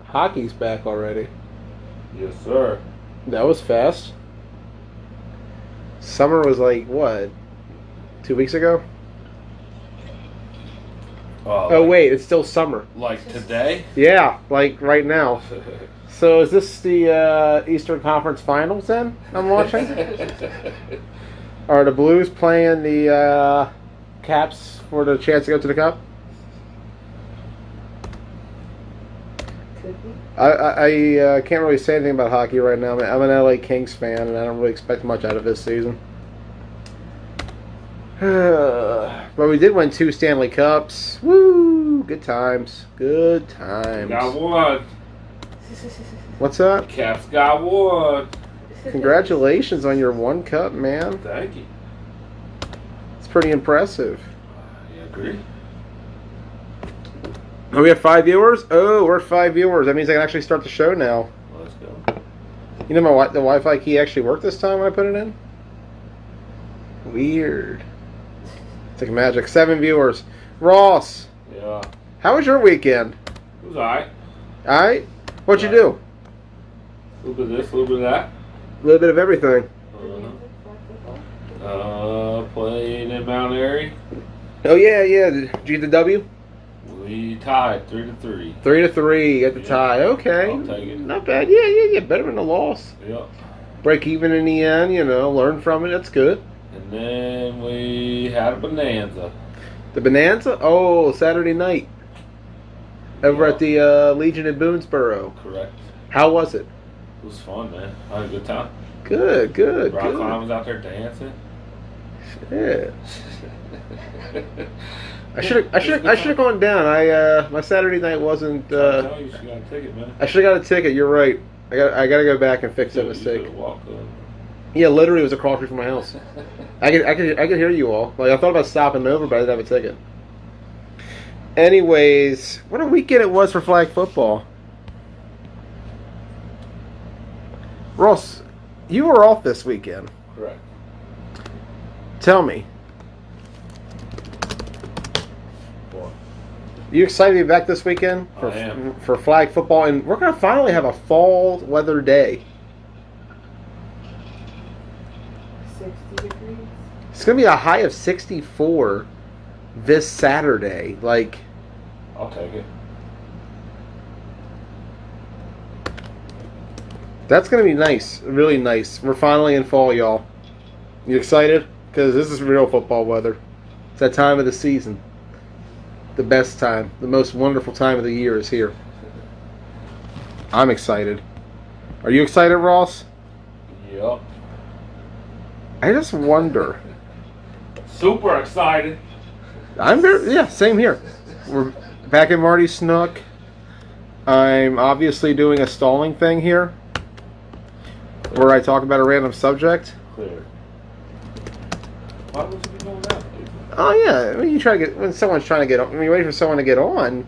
Hockey's back already. Yes, sir. That was fast. Summer was like, what, 2 weeks ago? Oh, Like, wait, it's still summer. like today? Yeah, like right now. So is this the Eastern Conference Finals then I'm watching? Are the Blues playing the Caps for the chance to go to the Cup? I can't really say anything about hockey right now. I'm an LA Kings fan, and I don't really expect much out of this season. But we did win 2 Stanley Cups. Woo! Good times. Good times. Got one. What's up? Caps got one. Congratulations on your 1 cup, man. Thank you. It's pretty impressive. I agree. Oh, we have 5 viewers? Oh, we're 5 viewers. That means I can actually start the show now. Let's go. You know, the Wi-Fi key actually worked this time when I put it in? Weird. It's like magic. 7 viewers. Ross, Yeah. how was your weekend? It was alright. Alright? What'd you do? A little bit of this, a little bit of that. A little bit of everything. Playing in Mount Airy. Oh, yeah. Did you get the W? We tied 3-3. 3-3 at the Yeah. tie. Okay. I'll take it. Not bad. Yeah. Better than a loss. Yep. Break even in the end, learn from it. That's good. And then we had a bonanza. The Bonanza? Oh, Saturday night. Over Yeah. at the Legion in Boonesboro. Correct. How was it? It was fun, man. I had a good time. Good. Rock Climb was out there dancing. Yeah. I should have gone down. My Saturday night wasn't. I tell you, she got a ticket, man. I should have got a ticket. You're right. I got to go back and fix that You mistake. could've walked up. Yeah, literally, it was across the street from my house. I could hear you all. Like I thought about stopping over, but I didn't have a ticket. Anyways, what a weekend it was for flag football. Ross, you were off this weekend. Correct. Tell me, Boy. you excited to be back this weekend I am. for flag football? And we're going to finally have a fall weather day. 60 degrees. It's going to be a high of 64 this Saturday. Like, I'll take it. that's going to be nice. Really nice. We're finally in fall, y'all. You excited? Because this is real football weather. It's that time of the season. The best time. The most wonderful time of the year is here. I'm excited. Are you excited, Ross? Yep. I just wonder. Super excited. Same here. We're back at Marty Snook. I'm obviously doing a stalling thing here, where I talk about a random subject. Clear. Why would you be doing that? Oh yeah, I mean, you try to get when someone's trying to get on. When you wait for someone to get on,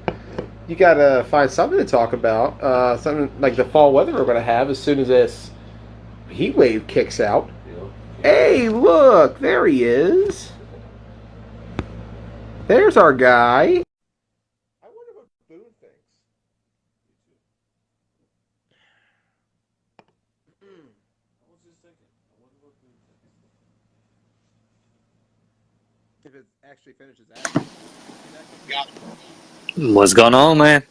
you gotta find something to talk about. Something like the fall weather we're gonna have as soon as this heat wave kicks out. Yep. Hey, look, there he is. There's our guy. I wonder what Boone thinks. I was just thinking. I wonder what Boone thinks. If it actually finishes out. What's going on, man?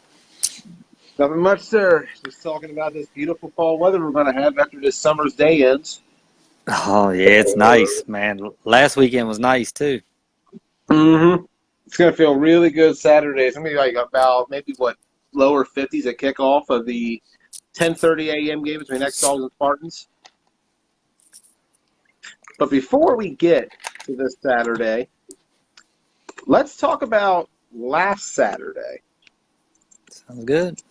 Nothing much, sir. Just talking about this beautiful fall weather we're going to have after this summer's day ends. Oh, yeah, it's nice, man. Last weekend was nice, too. Mm-hmm. It's going to feel really good Saturday. It's going to be like about maybe, lower 50s at kickoff of the 10:30 a.m. game between X-Dogs and Spartans. But before we get to this Saturday, let's talk about last Saturday. Sounds good.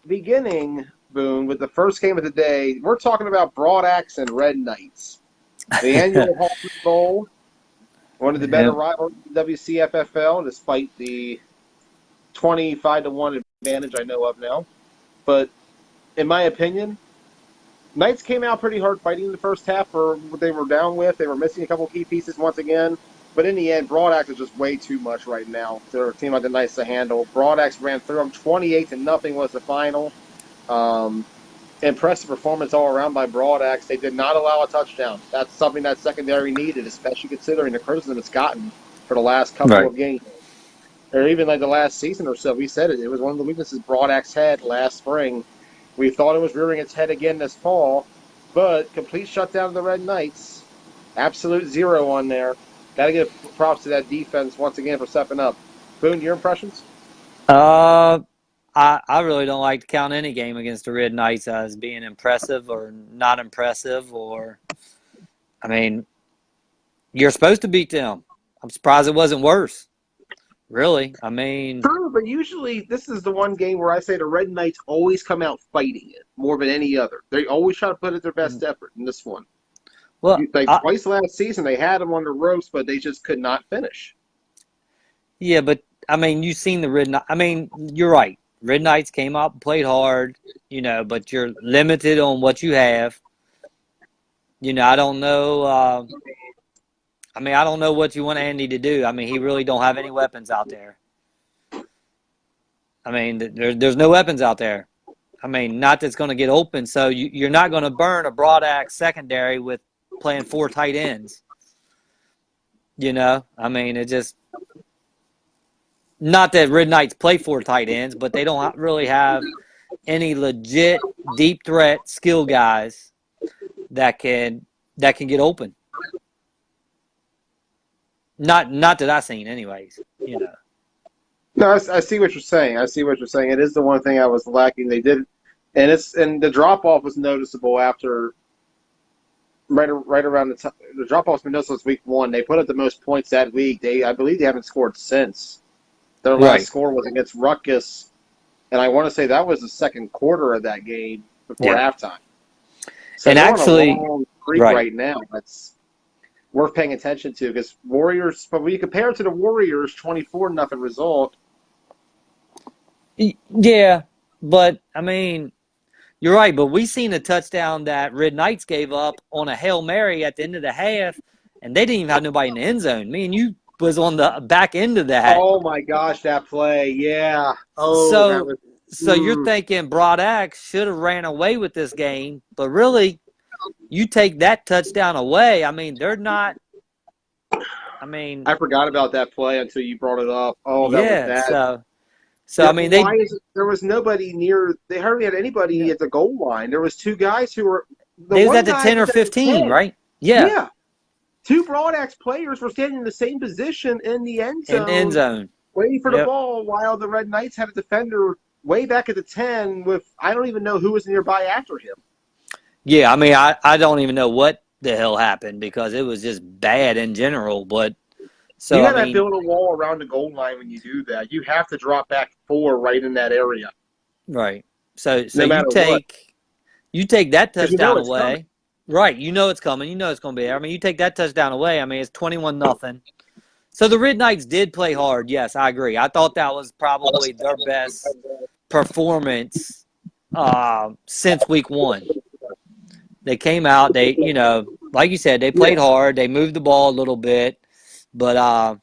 Beginning, Boone, with the first game of the day, we're talking about Broad Axe and Red Knights. The annual Hawkins Bowl, one of the better Yep. rivals in the WCFFL, despite the 25-1 advantage I know of now. But in my opinion, Knights came out pretty hard fighting in the first half for what they were down with. They were missing a couple key pieces once again. But in the end, Broad Axe is just way too much right now. They're a team like the Knights to handle. Broad Axe ran through them. 28-0 was the final. Impressive performance all around by Broad Axe. They did not allow a touchdown. That's something that secondary needed, especially considering the criticism it's gotten for the last couple Right. of games. Or even like the last season or so. We said it. It was one of the weaknesses Broad Axe had last spring. We thought it was rearing its head again this fall, but complete shutdown of the Red Knights. Absolute zero on there. Got to give props to that defense once again for stepping up. Boone, your impressions? I really don't like to count any game against the Red Knights as being impressive or not impressive. I mean, you're supposed to beat them. I'm surprised it wasn't worse. Really, I mean, True, but usually this is the one game where I say the Red Knights always come out fighting it more than any other. They always try to put it their best effort in this one. well, Twice last season they had them on the ropes, but they just could not finish. yeah, but I mean, you've seen the Red Knights. I mean, you're right. Red Knights came out and played hard, but you're limited on what you have. I don't know. I don't know what you want Andy to do. I mean, he really don't have any weapons out there. I mean, there's no weapons out there. I mean, not that's going to get open. So you're not going to burn a Broad Axe secondary with playing 4 tight ends. I mean, it just not that Red Knights play 4 tight ends, but they don't really have any legit deep threat skill guys that can get open. Not that I've seen, anyways. No, I see what you're saying. I see what you're saying. It is the one thing I was lacking. They did, and the drop off was noticeable after right around the drop off's been noticeable since week 1. They put up the most points that week. I believe they haven't scored since. Their last score was against Rutgers, and I want to say that was the second quarter of that game before halftime. So and they're actually, on a long streak right now. That's worth paying attention to because Warriors. But when you compare it to the Warriors' 24-0 result. Yeah, but I mean, you're right. But we seen a touchdown that Red Knights gave up on a Hail Mary at the end of the half, and they didn't even have nobody in the end zone. Me and you was on the back end of that. Oh my gosh, that play! Yeah. Oh. So you're thinking Broad Axe should have ran away with this game, but really, you take that touchdown away. I mean, they're not. I mean, I forgot about that play until you brought it up. Oh, that was bad. So I mean, there was nobody near. They hardly had anybody at the goal line. There was 2 guys who were. They was at the 10 or 15, right? Yeah. 2 Broad Axe players were standing in the same position in the end zone. Waiting for the ball while the Red Knights had a defender way back at the 10 with I don't even know who was nearby after him. Yeah, I mean, I don't even know what the hell happened because it was just bad in general. But so you got to build a wall around the goal line when you do that. You have to drop back 4 right in that area. Right. So you take that touchdown away. Coming. Right. You know it's coming. You know it's going to be there. I mean, you take that touchdown away. I mean, it's 21-0. So the Red Knights did play hard. Yes, I agree. I thought that was probably their best performance since week 1. They came out. They, like you said, they played hard. They moved the ball a little bit, but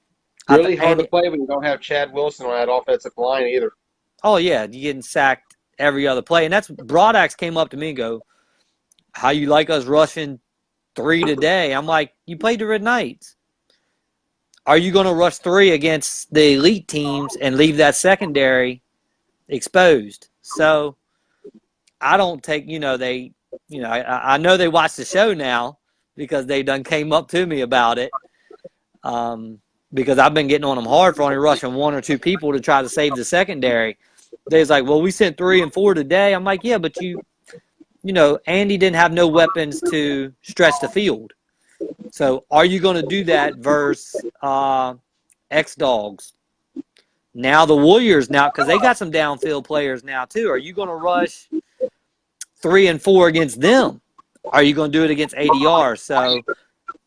really hard to play when you don't have Chad Wilson on that offensive line either. Oh yeah, you getting sacked every other play, and that's Broad Axe came up to me and go, "How you like us rushing 3 today?" I'm like, "You played the Red Knights. Are you going to rush 3 against the elite teams and leave that secondary exposed?" So I don't take, I know they watch the show now because they done came up to me about it. Because I've been getting on them hard for only rushing 1 or 2 people to try to save the secondary. They was like, well, we sent 3 and 4 today. I'm like, yeah, but Andy didn't have no weapons to stretch the field. So are you going to do that versus X-Dogs? Now the Warriors because they got some downfield players now too. Are you going to rush 3 and 4 against them? Are you going to do it against ADR? So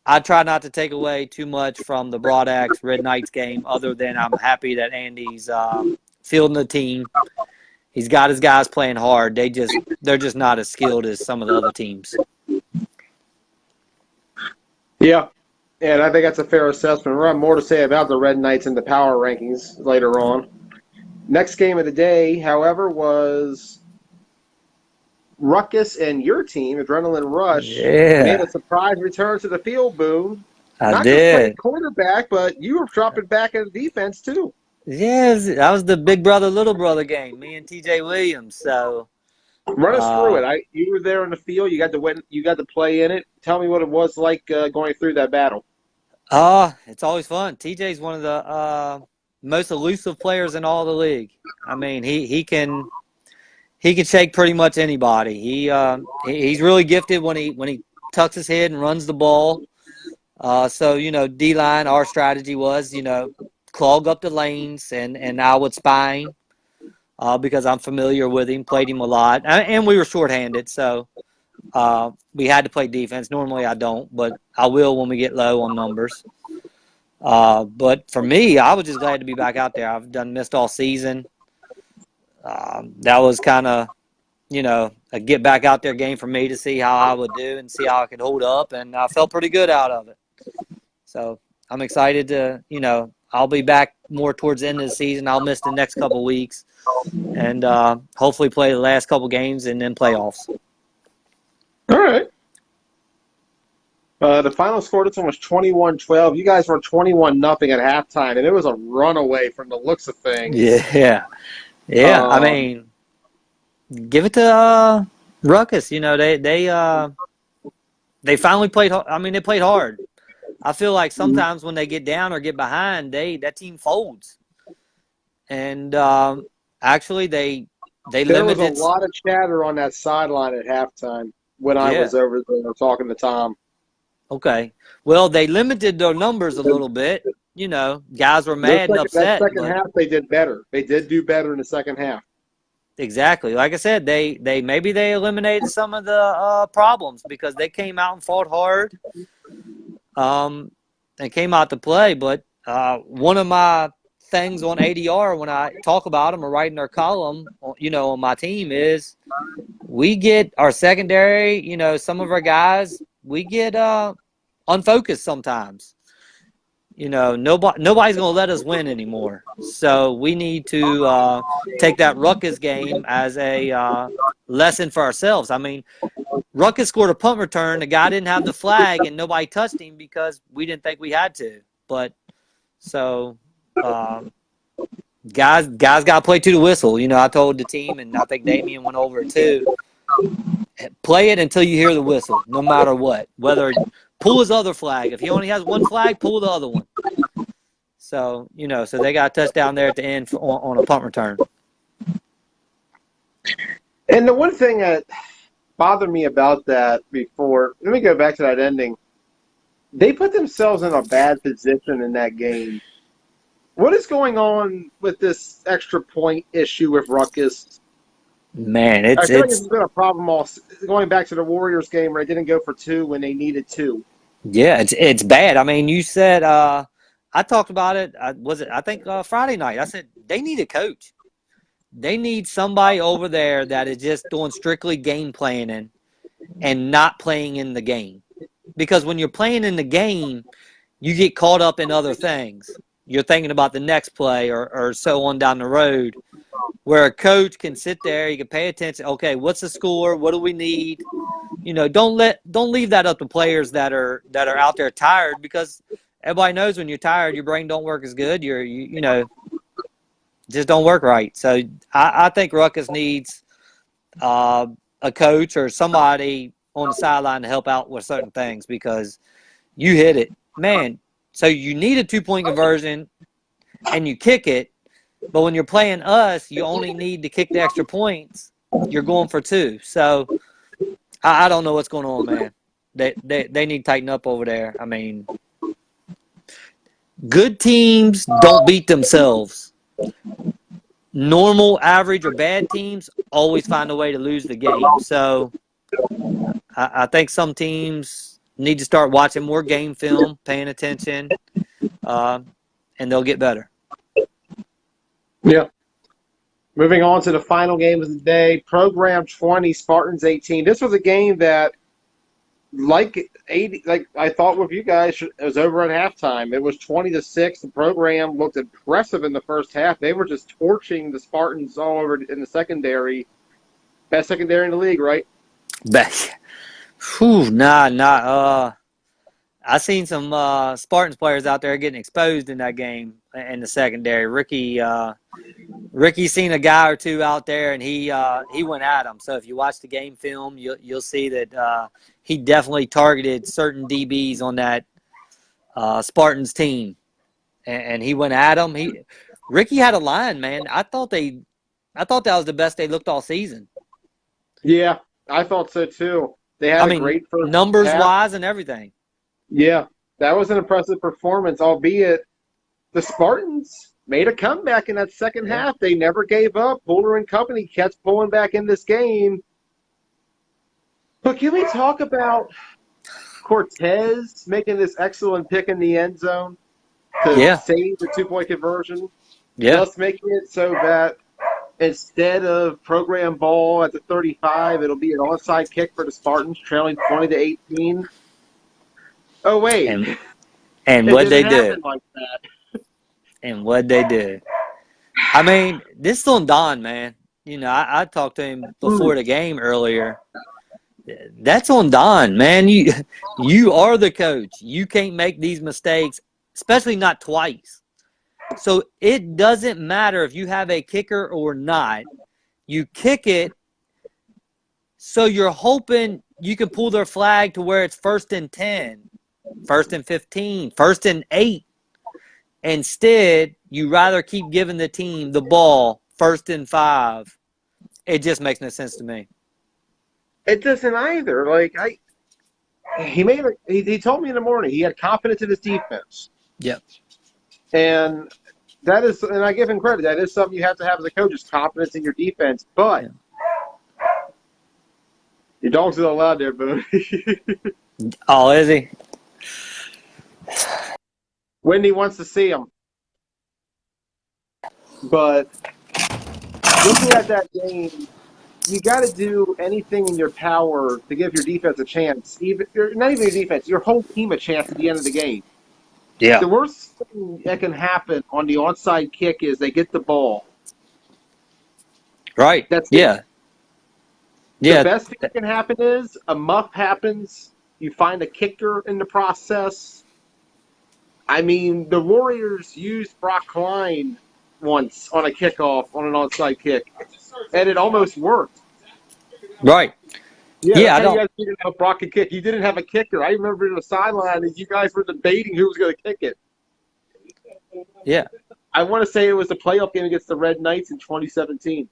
I try not to take away too much from the Broad Axe Red Knights game other than I'm happy that Andy's fielding the team. He's got his guys playing hard. They're just not as skilled as some of the other teams. Yeah. And I think that's a fair assessment. We'll have more to say about the Red Knights in the power rankings later on. Next game of the day, however, was Ruckus and your team, Adrenaline Rush, made Yeah, a surprise return to the field, Boone. I Not just playing did. quarterback, but you were dropping back in the defense too. Yes, that was the big brother, little brother game. Me and TJ Williams. So, Run us through uh, it. You were there in the field. You got to play in it. Tell me what it was like going through that battle. it's always fun. TJ's one of the most elusive players in all the league. I mean, he can shake pretty much anybody. He's really gifted when he tucks his head and runs the ball. So D line, our strategy was clog up the lanes and I would spine because I'm familiar with him, played him a lot, and we were shorthanded, so we had to play defense. Normally I don't, but I will when we get low on numbers. But for me, I was just glad to be back out there. I've missed all season. That was kind of a get back out there game for me to see how I would do and see how I could hold up, and I felt pretty good out of it. So I'm excited to, I'll be back more towards the end of the season. I'll miss the next couple weeks and hopefully play the last couple games and then playoffs. All right. The final score this one was 21-12. You guys were 21-0 at halftime, and it was a runaway from the looks of things. Yeah. I mean, give it to Ruckus. They finally played. I mean, they played hard. I feel like sometimes when they get down or get behind, that team folds. And actually, they There was limited. a lot of chatter on that sideline at halftime when I was over there talking to Tom. Okay. Well, they limited their numbers a little bit. Guys were mad and upset. That second half, they did better. They did do better in the second half. Exactly. Like I said, they eliminated some of the problems because they came out and fought hard. And came out to play. But one of my things on ADR when I talk about them or write in their column, on my team is we get our secondary, some of our guys, we get unfocused sometimes. Nobody's going to let us win anymore. So we need to take that Ruckus game as a lesson for ourselves. I mean, Ruckus scored a punt return. The guy didn't have the flag, and nobody touched him because we didn't think we had to. But so guys got to play to the whistle. I told the team, and I think Damian went over it too. Play it until you hear the whistle, no matter what. Whether pull his other flag. If he only has one flag, pull the other one. So so they got a touchdown there at the end on a punt return. And the one thing that bothered me about that before, let me go back to that ending. They put themselves in a bad position in that game. What is going on with this extra point issue with Ruckus? Man, I feel like this has been a problem all going back to the Warriors game where they didn't go for two when they needed two. Yeah, it's bad. I mean, you said I talked about it. I think Friday night. I said they need a coach. They need somebody over there that is just doing strictly game planning and not playing in the game. Because when you're playing in the game, you get caught up in other things. You're thinking about the next play or so on down the road. Where a coach can sit there, you can pay attention. Okay, what's the score? What do we need? Don't leave that up to players that are out there tired, because everybody knows when you're tired, your brain don't work as good. Just don't work right. So I think Ruckus needs a coach or somebody on the sideline to help out with certain things, because you hit it, man. So you need a 2-point conversion and you kick it. But when you're playing us, you only need to kick the extra points. You're going for 2. So I don't know what's going on, man. They need to tighten up over there. I mean, good teams don't beat themselves. Normal, average, or bad teams always find a way to lose the game. So I think some teams need to start watching more game film, paying attention, and they'll get better. Yeah. Moving on to the final game of the day, Program 20, Spartans 18. This was a game that like 80, like I thought with you guys, it was over at halftime. It was 20-6. The program looked impressive in the first half. They were just torching the Spartans all over in the secondary. Best secondary in the league, right? But, whew, nah. I seen some Spartans players out there getting exposed in that game in the secondary. Ricky seen a guy or two out there, and he went at him. So if you watch the game film, you'll see that he definitely targeted certain DBs on that Spartans team, and he went at him. Ricky had a line, man. I thought that was the best they looked all season. Yeah, I thought so too. They had a great first numbers half. wise and everything. Yeah, that was an impressive performance, albeit the Spartans made a comeback in that second half. They never gave up. Boulder and company kept pulling back in this game. But can we talk about Cortez making this excellent pick in the end zone to save the 2-point conversion? Yeah. Thus making it so that instead of program ball at the 35, it'll be an onside kick for the Spartans, trailing 20-18. Oh, wait. And what they did. Like that. And what they did. I mean, this is on Don, man. You know, I talked to him before the game earlier. That's on Don, man. You are the coach. You can't make these mistakes, especially not twice. So it doesn't matter if you have a kicker or not. You kick it, so you're hoping you can pull their flag to where it's 1st and 10, 1st and 15, 1st and 8. Instead, you rather keep giving the team the ball 1st and 5. It just makes no sense to me. It doesn't either. Like he told me in the morning he had confidence in his defense. Yep. And that is, and I give him credit. That is something you have to have as a coach, is confidence in your defense. But your dog's still allowed there, boo. Oh, is he? Wendy wants to see him. But looking at that game, you got to do anything in your power to give your defense a chance. Not even your defense, your whole team a chance at the end of the game. Yeah. The worst thing that can happen on the onside kick is they get the ball. Right. That's it. The best thing that can happen is a muff happens. You find a kicker in the process. I mean, the Warriors used Brock Klein once on a kickoff, on an onside kick, and it almost worked. Right. Yeah, I don't. You guys figured out Brock could kick. You didn't have a kicker. I remember in the sideline as you guys were debating who was going to kick it. Yeah. I want to say it was the playoff game against the Red Knights in 2017.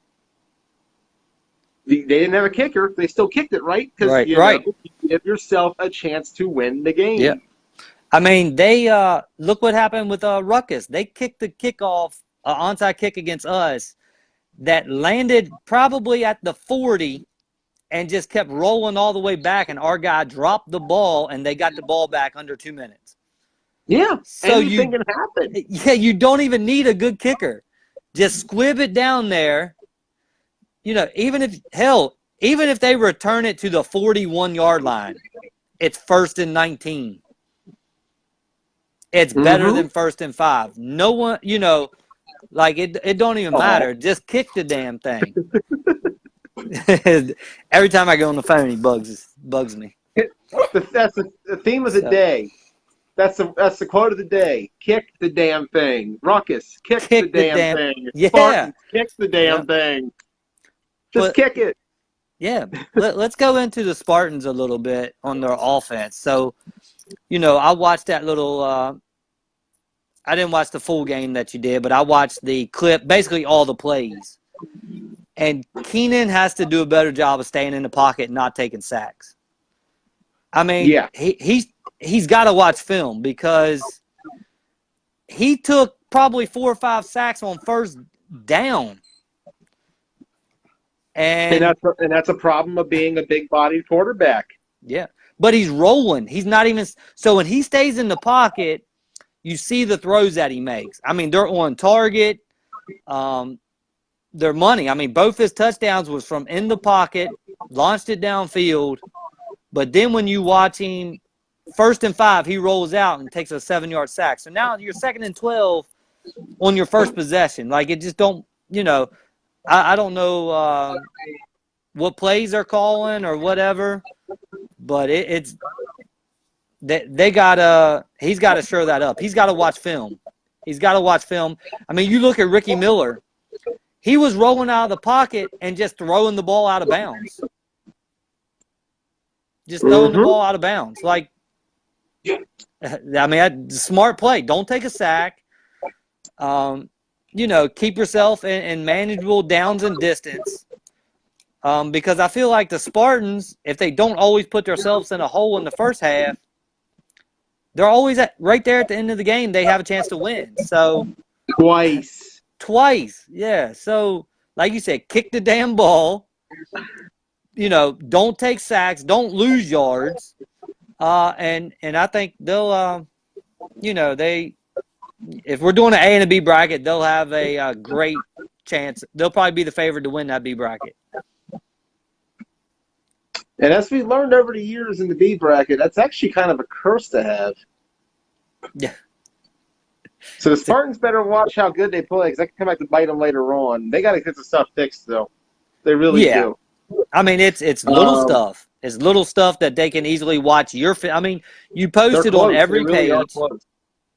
They didn't have a kicker. They still kicked it, right? Because you give yourself a chance to win the game. Yeah. I mean, they look what happened with Ruckus. They kicked the kickoff, onside kick against us that landed probably at the 40 and just kept rolling all the way back, and our guy dropped the ball, and they got the ball back under 2 minutes. Yeah, so anything can happen. Yeah, you don't even need a good kicker. Just squib it down there. You know, even if they return it to the 41-yard line, it's 1st and 19. It's better than 1st and 5. No one, it don't even matter. Just kick the damn thing. Every time I go on the phone, he bugs me. That's the theme of the day. That's the quote of the day. Kick the damn thing. Ruckus, kick the damn thing. Yeah. Spartans, kick the damn thing. Just kick it. Yeah. Let's go into the Spartans a little bit on their offense. So, I watched that little I didn't watch the full game that you did, but I watched the clip, basically all the plays. And Keenan has to do a better job of staying in the pocket and not taking sacks. I mean, he's got to watch film because he took probably 4 or 5 sacks on first down. And that's a problem of being a big-bodied quarterback. Yeah, but he's rolling. He's not even – so when he stays in the pocket, you see the throws that he makes. I mean, they're on target. They're money. I mean, both his touchdowns was from in the pocket, launched it downfield, But then when you watch him, 1st and 5, he rolls out and takes a 7-yard sack. So now you're 2nd and 12 on your first possession. Like, it just don't, I don't know what plays they're calling or whatever, but it's he's got to shore that up. He's got to watch film. He's got to watch film. I mean, you look at Ricky Miller. He was rolling out of the pocket and just throwing the ball out of bounds. Just throwing the ball out of bounds. Like, I mean, smart play. Don't take a sack. Keep yourself in manageable downs and distance. Because I feel like the Spartans, if they don't always put themselves in a hole in the first half, they're always right there at the end of the game. They have a chance to win. So twice, yeah. So, like you said, kick the damn ball. Don't take sacks. Don't lose yards. And I think they'll, if we're doing an A and a B bracket, they'll have a great chance. They'll probably be the favorite to win that B bracket. And as we learned over the years in the B bracket, that's actually kind of a curse to have. Yeah. So the Spartans better watch how good they play, because that can come back to bite them later on. They got to get the stuff fixed, though. They really do. I mean, it's little stuff. It's little stuff that they can easily watch I mean, you post it on every page.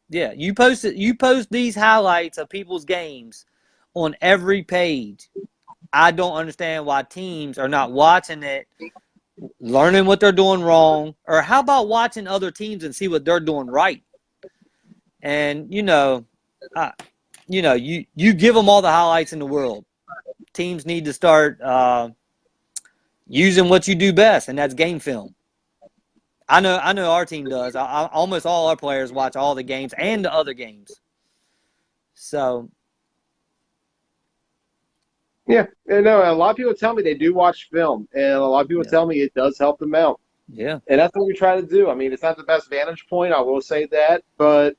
Yeah, you post these highlights of people's games on every page. I don't understand why teams are not watching it, learning what they're doing wrong, or how about watching other teams and see what they're doing right? And you give them all the highlights in the world. Teams need to start using what you do best, and that's game film. I know our team does. Almost all our players watch all the games and the other games. So. Yeah, a lot of people tell me they do watch film, and a lot of people tell me it does help them out. Yeah. And that's what we try to do. I mean, it's not the best vantage point, I will say that, but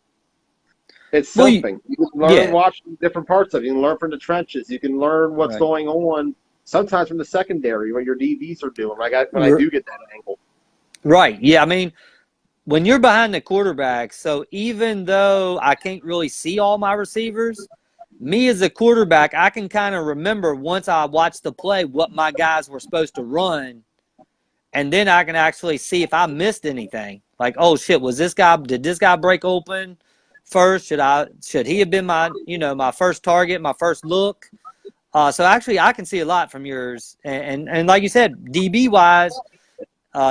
it's something. You can learn watching different parts of it. You can learn from the trenches. You can learn what's going on, sometimes from the secondary, what your DBs are doing when I do get that angle. Right. Yeah, I mean, when you're behind the quarterback, so even though I can't really see all my receivers, me as a quarterback, I can kind of remember once I watch the play what my guys were supposed to run, and then I can actually see if I missed anything. Like, oh shit, did this guy break open first? Should he have been my first target, my first look? So actually, I can see a lot from yours, and like you said, DB wise.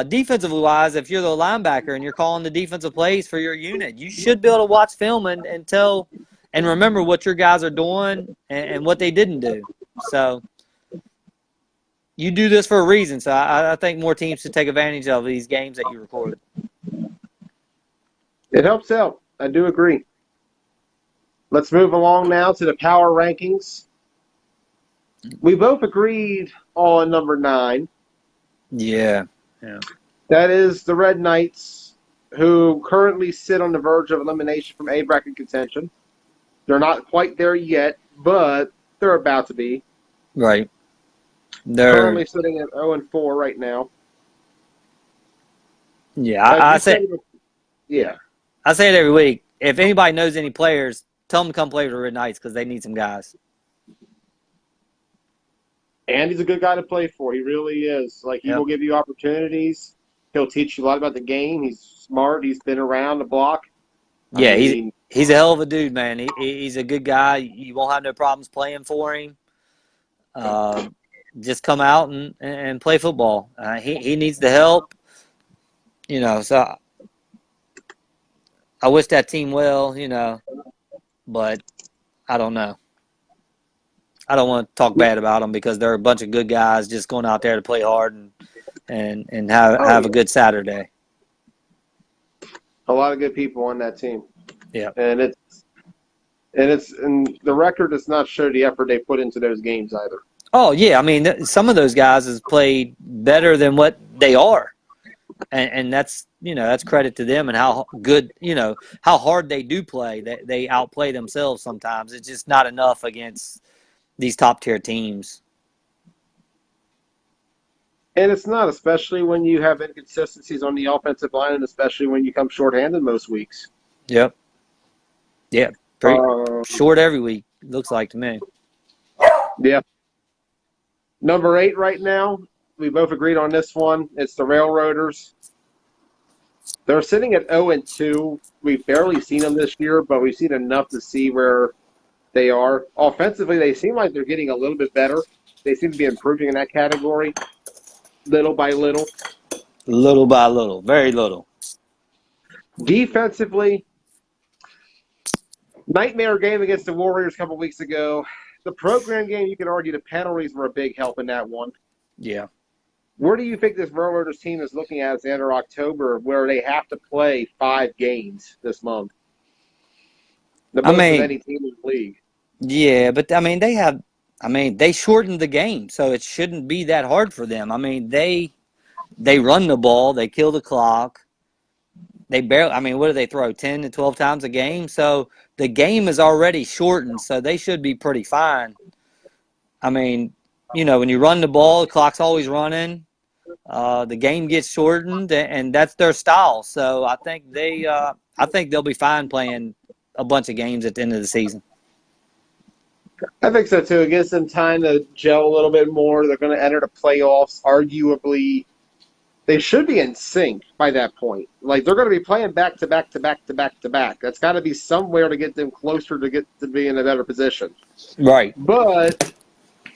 Defensively wise, if you're the linebacker and you're calling the defensive plays for your unit, you should be able to watch film and tell and remember what your guys are doing and what they didn't do. So you do this for a reason. So I think more teams should take advantage of these games that you record. It helps out. I do agree. Let's move along now to the power rankings. We both agreed on number 9. Yeah. That is the Red Knights, who currently sit on the verge of elimination from A bracket contention. They're not quite there yet, but they're about to be. Right. They're currently sitting at 0-4 right now. Yeah, I say I say it every week. If anybody knows any players, tell them to come play with the Red Knights because they need some guys. And he's a good guy to play for. He really is. Like, he will give you opportunities. He'll teach you a lot about the game. He's smart. He's been around the block. Yeah, he's a hell of a dude, man. He's a good guy. You won't have no problems playing for him. Just come out and play football. He needs the help. So I wish that team well, but I don't know. I don't want to talk bad about them because they're a bunch of good guys just going out there to play hard and have a good Saturday. A lot of good people on that team. Yeah. And the record does not show the effort they put into those games either. Oh, yeah. I mean, some of those guys has played better than what they are. And that's, that's credit to them and how good, how hard they do play. They outplay themselves sometimes. It's just not enough against these top-tier teams. And it's not, especially when you have inconsistencies on the offensive line, and especially when you come shorthanded most weeks. Yep. Yeah. Pretty Um, short every week, looks like to me. yeah. Number 8 right now, we both agreed on this one. It's the Railroaders. They're sitting at 0-2. We've barely seen them this year, but we've seen enough to see where they are. Offensively, they seem like they're getting a little bit better. They seem to be improving in that category, little by little. Little by little, very little. Defensively, nightmare game against the Warriors a couple weeks ago. The program game, you could argue the penalties were a big help in that one. Yeah. Where do you think this Railroaders team is looking at the end of October, where they have to play 5 games this month? The most of any team in the league. Yeah, but they shortened the game, so it shouldn't be that hard for them. I mean, they run the ball, they kill the clock. They barely, what do they throw, 10 to 12 times a game? So the game is already shortened, so they should be pretty fine. I mean, when you run the ball, the clock's always running. The game gets shortened, and that's their style. So I think they'll be fine playing a bunch of games at the end of the season. I think so, too. It gives them time to gel a little bit more. They're going to enter the playoffs. Arguably, they should be in sync by that point. Like, they're going to be playing back to back to back to back to back. That's got to be somewhere to get them closer to get to be in a better position. Right. But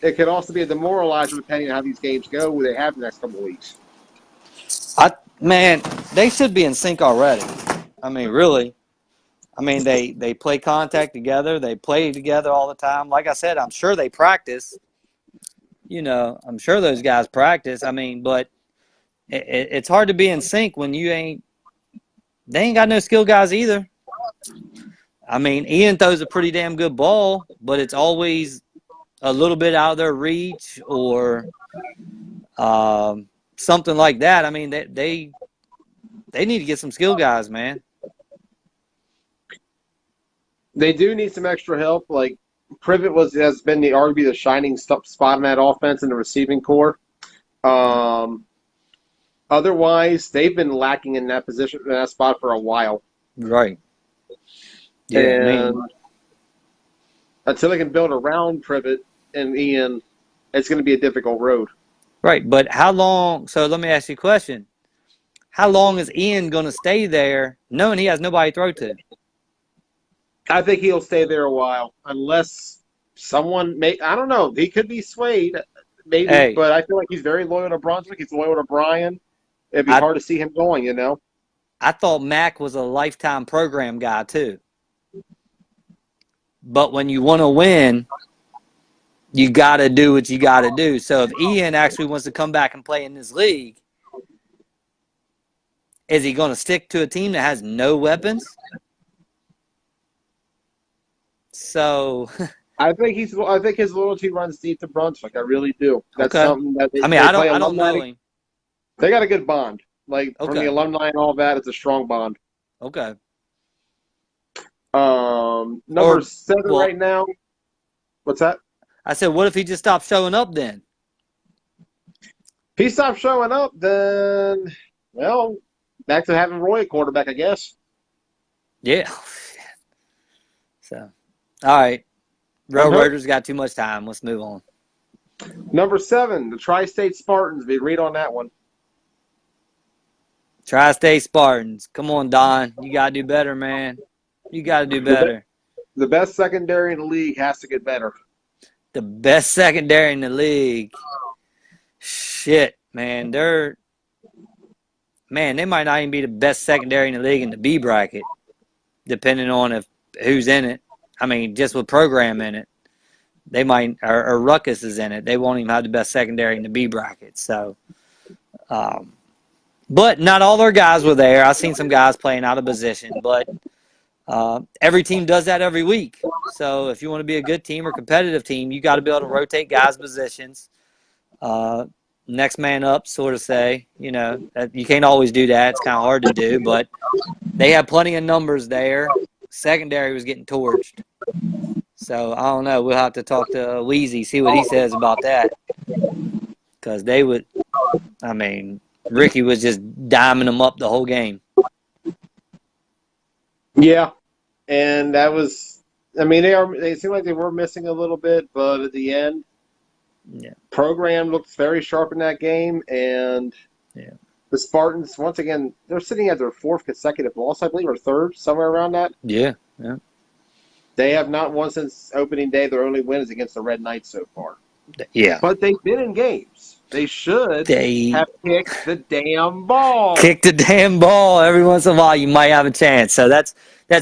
it could also be a demoralizer depending on how these games go, who they have the next couple of weeks. They should be in sync already. I mean, really. I mean, they play contact together. They play together all the time. Like I said, I'm sure they practice. I'm sure those guys practice. I mean, but it's hard to be in sync when they ain't got no skill guys either. I mean, Ian throws a pretty damn good ball, but it's always a little bit out of their reach or something like that. I mean, they need to get some skill guys, man. They do need some extra help. Like, Privet has been arguably the shining spot in that offense in the receiving core. Otherwise, they've been lacking in that position, in that spot for a while. Right. Yeah. And until they can build around Privet and Ian, it's going to be a difficult road. Right. But how long? So let me ask you a question. How long is Ian going to stay there knowing he has nobody to throw to? I think he'll stay there a while, unless someone I don't know. He could be swayed, maybe, but I feel like he's very loyal to Brunswick. He's loyal to Brian. It'd be hard to see him going, I thought Mac was a lifetime program guy, too. But when you want to win, you got to do what you got to do. So if Ian actually wants to come back and play in this league, is he going to stick to a team that has no weapons? So I think his loyalty runs deep to Brunswick. I really do. That's something that I don't know him. They got a good bond. Like from the alumni and all that, it's a strong bond. Okay. Number 7 right now. What's that? I said, what if he just stopped showing up then? If he stopped showing up, then back to having Roy at quarterback, I guess. Yeah. So. All right. Railroaders got too much time. Let's move on. Number 7, the Tri-State Spartans. We read on that one. Tri-State Spartans. Come on, Don. You got to do better, man. You got to do better. The best secondary in the league has to get better. The best secondary in the league. Shit, man. They might not even be the best secondary in the league in the B bracket, depending on who's in it. I mean, just with program in it, they might, or Ruckus is in it. They won't even have the best secondary in the B bracket. So, but not all their guys were there. I've seen some guys playing out of position, but every team does that every week. So if you want to be a good team or competitive team, you got to be able to rotate guys' positions. Next man up, sort of say. You can't always do that. It's kind of hard to do, but they have plenty of numbers there. Secondary was getting torched. So, I don't know. We'll have to talk to Weezy, see what he says about that. Because they would I mean, Ricky was just diming them up the whole game. Yeah, and that was. I mean, they seem like they were missing a little bit, but at the end, Yeah. program looked very sharp in that game, and Yeah. the Spartans once again they're sitting at their fourth consecutive loss, I believe, or third, somewhere around that. Yeah. They have not won since opening day. Their only win is against the Red Knights so far. Yeah. But they've been in games. They should They have kicked the damn ball. kick the damn ball every once in a while. You might have a chance. So that's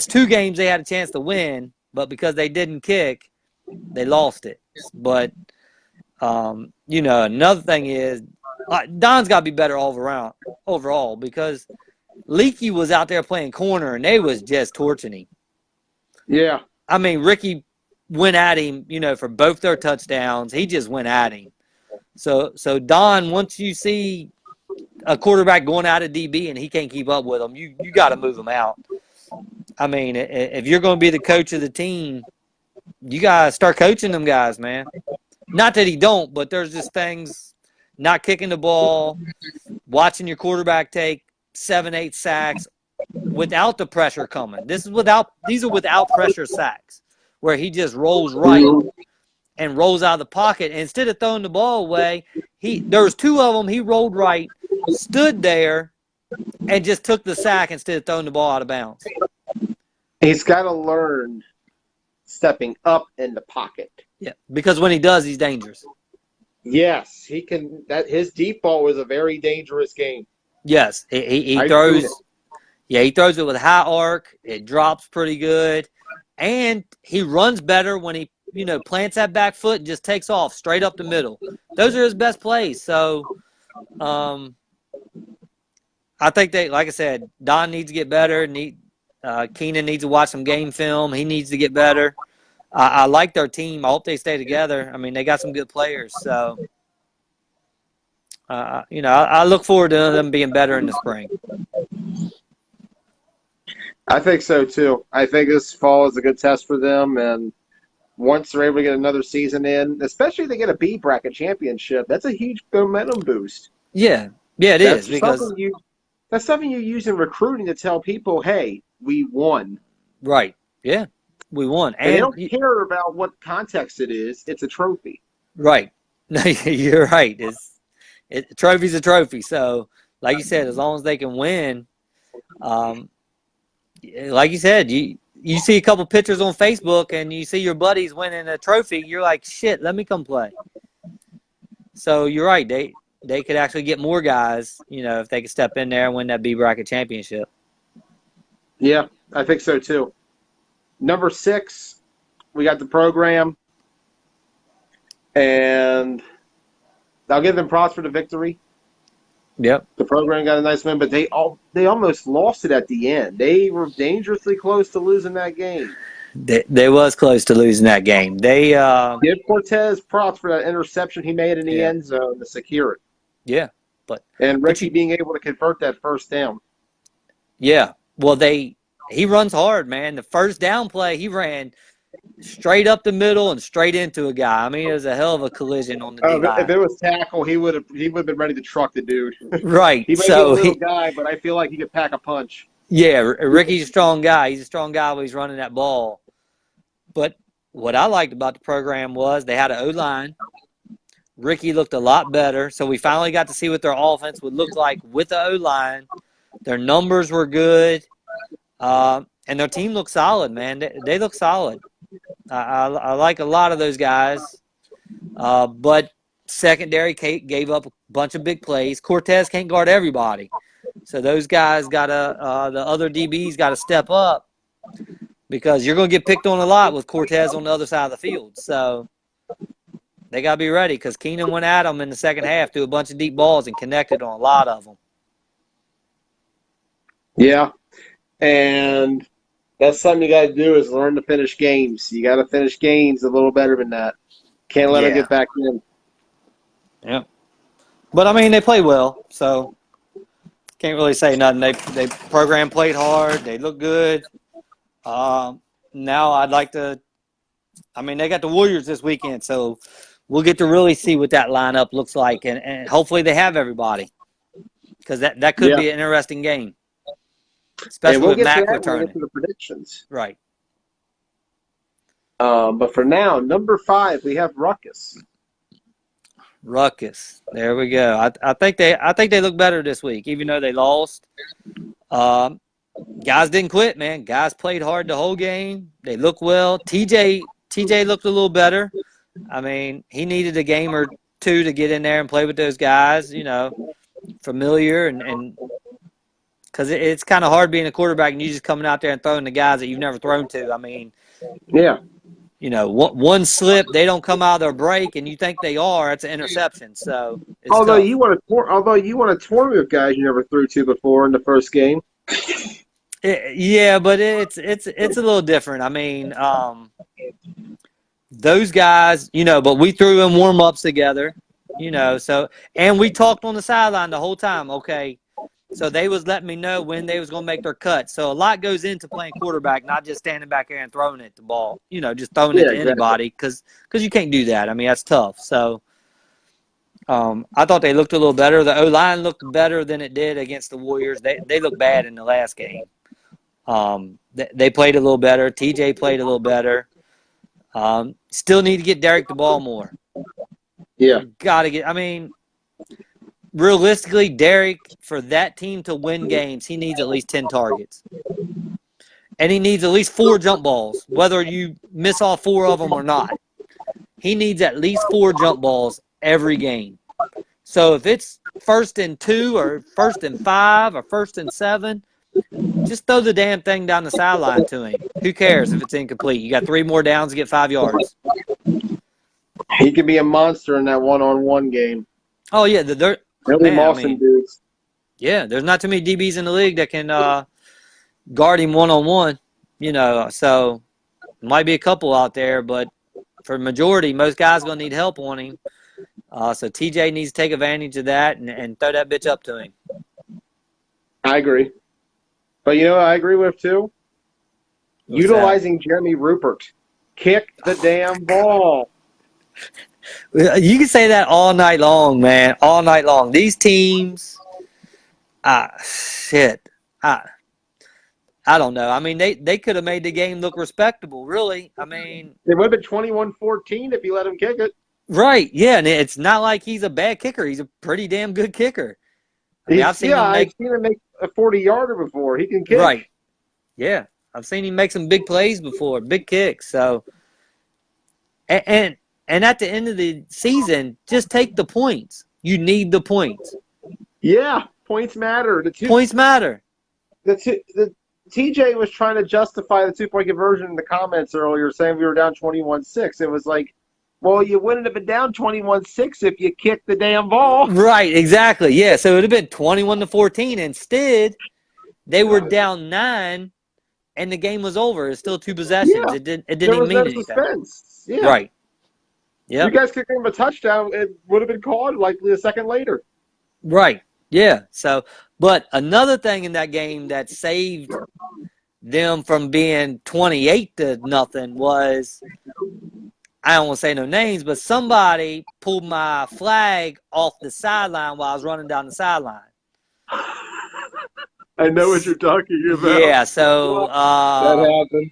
2 games they had a chance to win, but because they didn't kick, they lost it. But another thing is Don's got to be better overall because Leakey was out there playing corner and they was just torching him. Yeah. I mean, Ricky went at him, for both their touchdowns. He just went at him. So Don, once you see a quarterback going out of DB and he can't keep up with him, you got to move him out. I mean, if you're going to be the coach of the team, you got to start coaching them guys, man. Not that he don't, but there's just things, not kicking the ball, watching your quarterback take 7-8 sacks without the pressure coming. These are without pressure sacks where he just rolls right and rolls out of the pocket. And instead of throwing the ball away, there was 2 of them. He rolled right, stood there, and just took the sack instead of throwing the ball out of bounds. He's got to learn stepping up in the pocket. Yeah, because when he does, he's dangerous. Yes, he can. His deep ball was a very dangerous game. Yes, he throws. Yeah, he throws it with high arc. It drops pretty good, and he runs better when he plants that back foot and just takes off straight up the middle. Those are his best plays. So, I think like I said, Don needs to get better. Keenan needs to watch some game film. He needs to get better. I like their team. I hope they stay together. I mean, they got some good players. So, I look forward to them being better in the spring. I think so, too. I think this fall is a good test for them. And once they're able to get another season in, especially if they get a B bracket championship, that's a huge momentum boost. Yeah, it is. Because that's something you use in recruiting to tell people, hey, we won. Right. Yeah. We won. And they don't care about what context it is. It's a trophy. Right. No, you're right. Trophy's a trophy. So, like you said, as long as they can win, like you said, you see a couple pictures on Facebook and you see your buddies winning a trophy, you're like, shit, let me come play. So you're right. They could actually get more guys, if they could step in there and win that B bracket championship. Yeah, I think so too. Number 6, we got the program, and I'll give them props for the victory. Yep. The program got a nice win, but they almost lost it at the end. They were dangerously close to losing that game. They was close to losing that game. They give Cortez props for that interception he made in the end zone to secure it. Yeah, and Ricky being able to convert that first down. Yeah, well, he runs hard, man. The first down play, he ran straight up the middle and straight into a guy. I mean, it was a hell of a collision on the D-line. If it was tackle, he would have been ready to truck the dude. Right. He may be a little guy, but I feel like he could pack a punch. Yeah, Ricky's a strong guy. He's a strong guy when he's running that ball. But what I liked about the program was they had an O-line. Ricky looked a lot better, so we finally got to see what their offense would look like with the O-line. Their numbers were good, and their team looked solid, man. They look solid. I like a lot of those guys, but secondary gave up a bunch of big plays. Cortez can't guard everybody, so those guys the other DBs got to step up because you're going to get picked on a lot with Cortez on the other side of the field. So they got to be ready because Keenan went at them in the second half, threw a bunch of deep balls and connected on a lot of them. Yeah, and that's something you got to do is learn to finish games. You got to finish games a little better than that. Can't let them get back in. Yeah, but I mean they play well, so can't really say nothing. They program played hard. They look good. Now I'd like to. I mean they got the Warriors this weekend, so we'll get to really see what that lineup looks like, and hopefully they have everybody, because that could be an interesting game, especially we'll with get to Mac that when we returning. get to the predictions. Right. But for now, number 5, we have Ruckus. Ruckus. There we go. I think they look better this week, even though they lost. Guys didn't quit, man. Guys played hard the whole game. They look well. TJ looked a little better. I mean, he needed a game or two to get in there and play with those guys, familiar, and because it's kind of hard being a quarterback and you just coming out there and throwing the guys that you've never thrown to. I mean, yeah. One slip, they don't come out of their break, and you think they are. It's an interception. So it's although tough. you want to tournament with guys you never threw to before in the first game. Yeah, but it's a little different. I mean, those guys, but we threw in warm-ups together, so, and we talked on the sideline the whole time. Okay, so they was letting me know when they was going to make their cut. So a lot goes into playing quarterback, not just standing back there and throwing it the ball, just throwing it to anybody, because you can't do that. I mean, that's tough. So I thought they looked a little better. The O-line looked better than it did against the Warriors. They looked bad in the last game. They played a little better. TJ played a little better. Still need to get Derek the ball more. Yeah. Got to get – I mean – realistically, Derek, for that team to win games, he needs at least 10 targets. And he needs at least 4 jump balls, whether you miss all 4 of them or not. He needs at least 4 jump balls every game. So if it's 1st and 2 or 1st and 5 or 1st and 7, just throw the damn thing down the sideline to him. Who cares if it's incomplete? You got 3 more downs to get 5 yards. He could be a monster in that one-on-one game. Oh, yeah. Really Mawson dudes. Yeah, there's not too many DBs in the league that can guard him one-on-one, so might be a couple out there, but for the majority, most guys going to need help on him. So TJ needs to take advantage of that and throw that bitch up to him. I agree. But I agree with, too? Utilizing Jeremy Rupert. Kick the damn ball. You can say that all night long, man. All night long. These teams, shit. I don't know. I mean, they could have made the game look respectable, really. I mean, it would have been 21-14 if you let him kick it. Right, yeah, and it's not like he's a bad kicker. He's a pretty damn good kicker. I've seen him make a 40-yarder before. He can kick. Right. Yeah, I've seen him make some big plays before, big kicks. So, and at the end of the season, just take the points. You need the points. Yeah, points matter. Points matter. The TJ was trying to justify the 2-point conversion in the comments earlier, saying we were down 21-6. It was like, well, you wouldn't have been down 21-6 if you kicked the damn ball. Right, exactly. Yeah, so it would have been 21-14. Instead, they were down 9, and the game was over. It's still 2 possessions. Yeah. It didn't even mean anything. Suspense. Yeah. Right. Yeah. You guys kicked him a touchdown, it would have been called likely a second later. Right. Yeah. So, but another thing in that game that saved them from being 28-0 was, I don't want to say no names, but somebody pulled my flag off the sideline while I was running down the sideline. I know what you're talking about. Yeah. So that happened.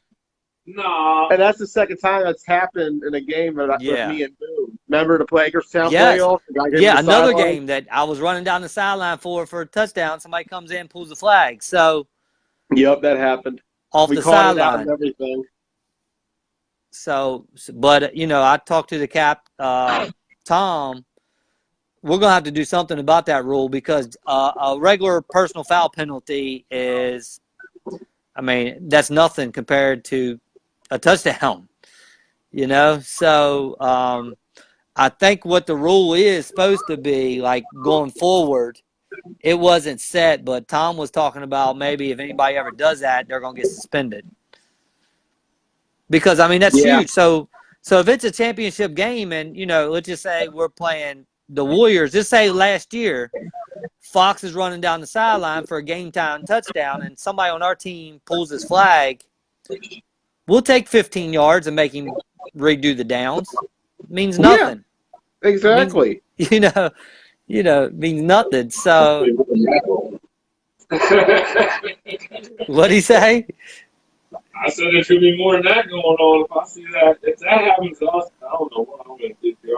No. And that's the second time that's happened in a game with me and Boone. Remember the Hagerstown playoff? Yeah, another game that I was running down the sideline for a touchdown. Somebody comes in, pulls the flag. So, yep, that happened. Off the sideline. Everything. So, but I talked to the cap, Tom. We're gonna have to do something about that rule because a regular personal foul penalty is, I mean, that's nothing compared to a touchdown, So I think what the rule is supposed to be, like going forward, it wasn't set, but Tom was talking about maybe if anybody ever does that, they're going to get suspended. Because, I mean, that's huge. So if it's a championship game and, let's just say we're playing the Warriors, just say last year, Fox is running down the sideline for a game-time touchdown, and somebody on our team pulls his flag, we'll take 15 yards and make him redo the downs. It means nothing. Exactly. It means nothing. So what'd he say? I said there should be more than that going on. If I see that, if that happens to us, I don't know what I'm going to do.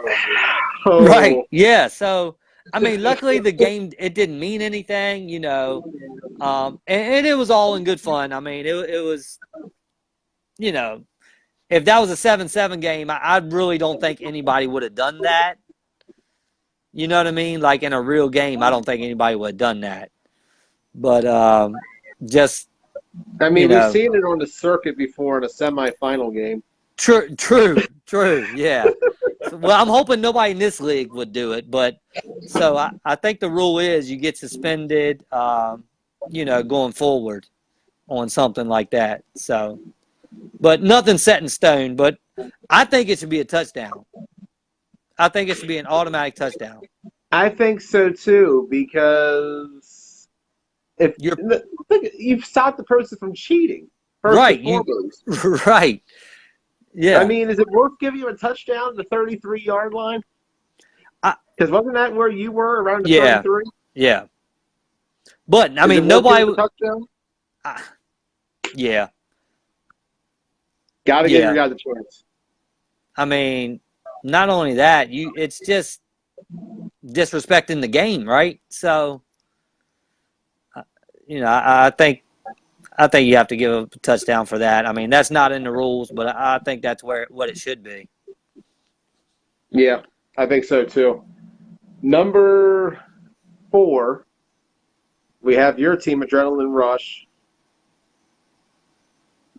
Right. Oh, Yeah. So, I mean, luckily the game, it didn't mean anything, and it was all in good fun. I mean, it was, you know, if that was a 7-7 game, I really don't think anybody would have done that. You know what I mean? Like in a real game, I don't think anybody would have done that. But just, I you mean, we've know, seen it on the circuit before in a semifinal game. true, yeah. Well, I'm hoping nobody in this league would do it, but so I think the rule is you get suspended, going forward on something like that. So, but nothing set in stone. But I think it should be a touchdown. I think it should be an automatic touchdown. I think so too, because if You're you've stopped the person from cheating, first right. and foremost. Right. Yeah. I mean, is it worth giving you a touchdown at the 33-yard line? Because wasn't that where you were around the 33? Yeah. But I Is mean, it worth nobody. giving a touchdown? Yeah. Got to give your guy the chance. I mean, not only that, it's just disrespecting the game, right? So, I think you have to give a touchdown for that. I mean, that's not in the rules, but I think that's what it should be. Yeah, I think so too. Number 4, we have your team, Adrenaline Rush.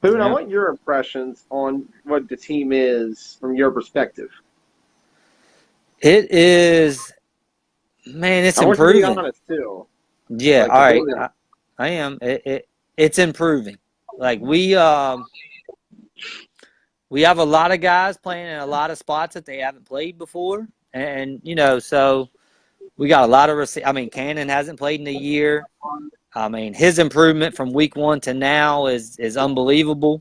Boone, I want your impressions on what the team is from your perspective. It is, man, it's improving. I want you to be honest too. Yeah, all right. I am. It's improving. Like we have a lot of guys playing in a lot of spots that they haven't played before, and so we got a lot of. I mean, Cannon hasn't played in a year. I mean, his improvement from week 1 to now is unbelievable.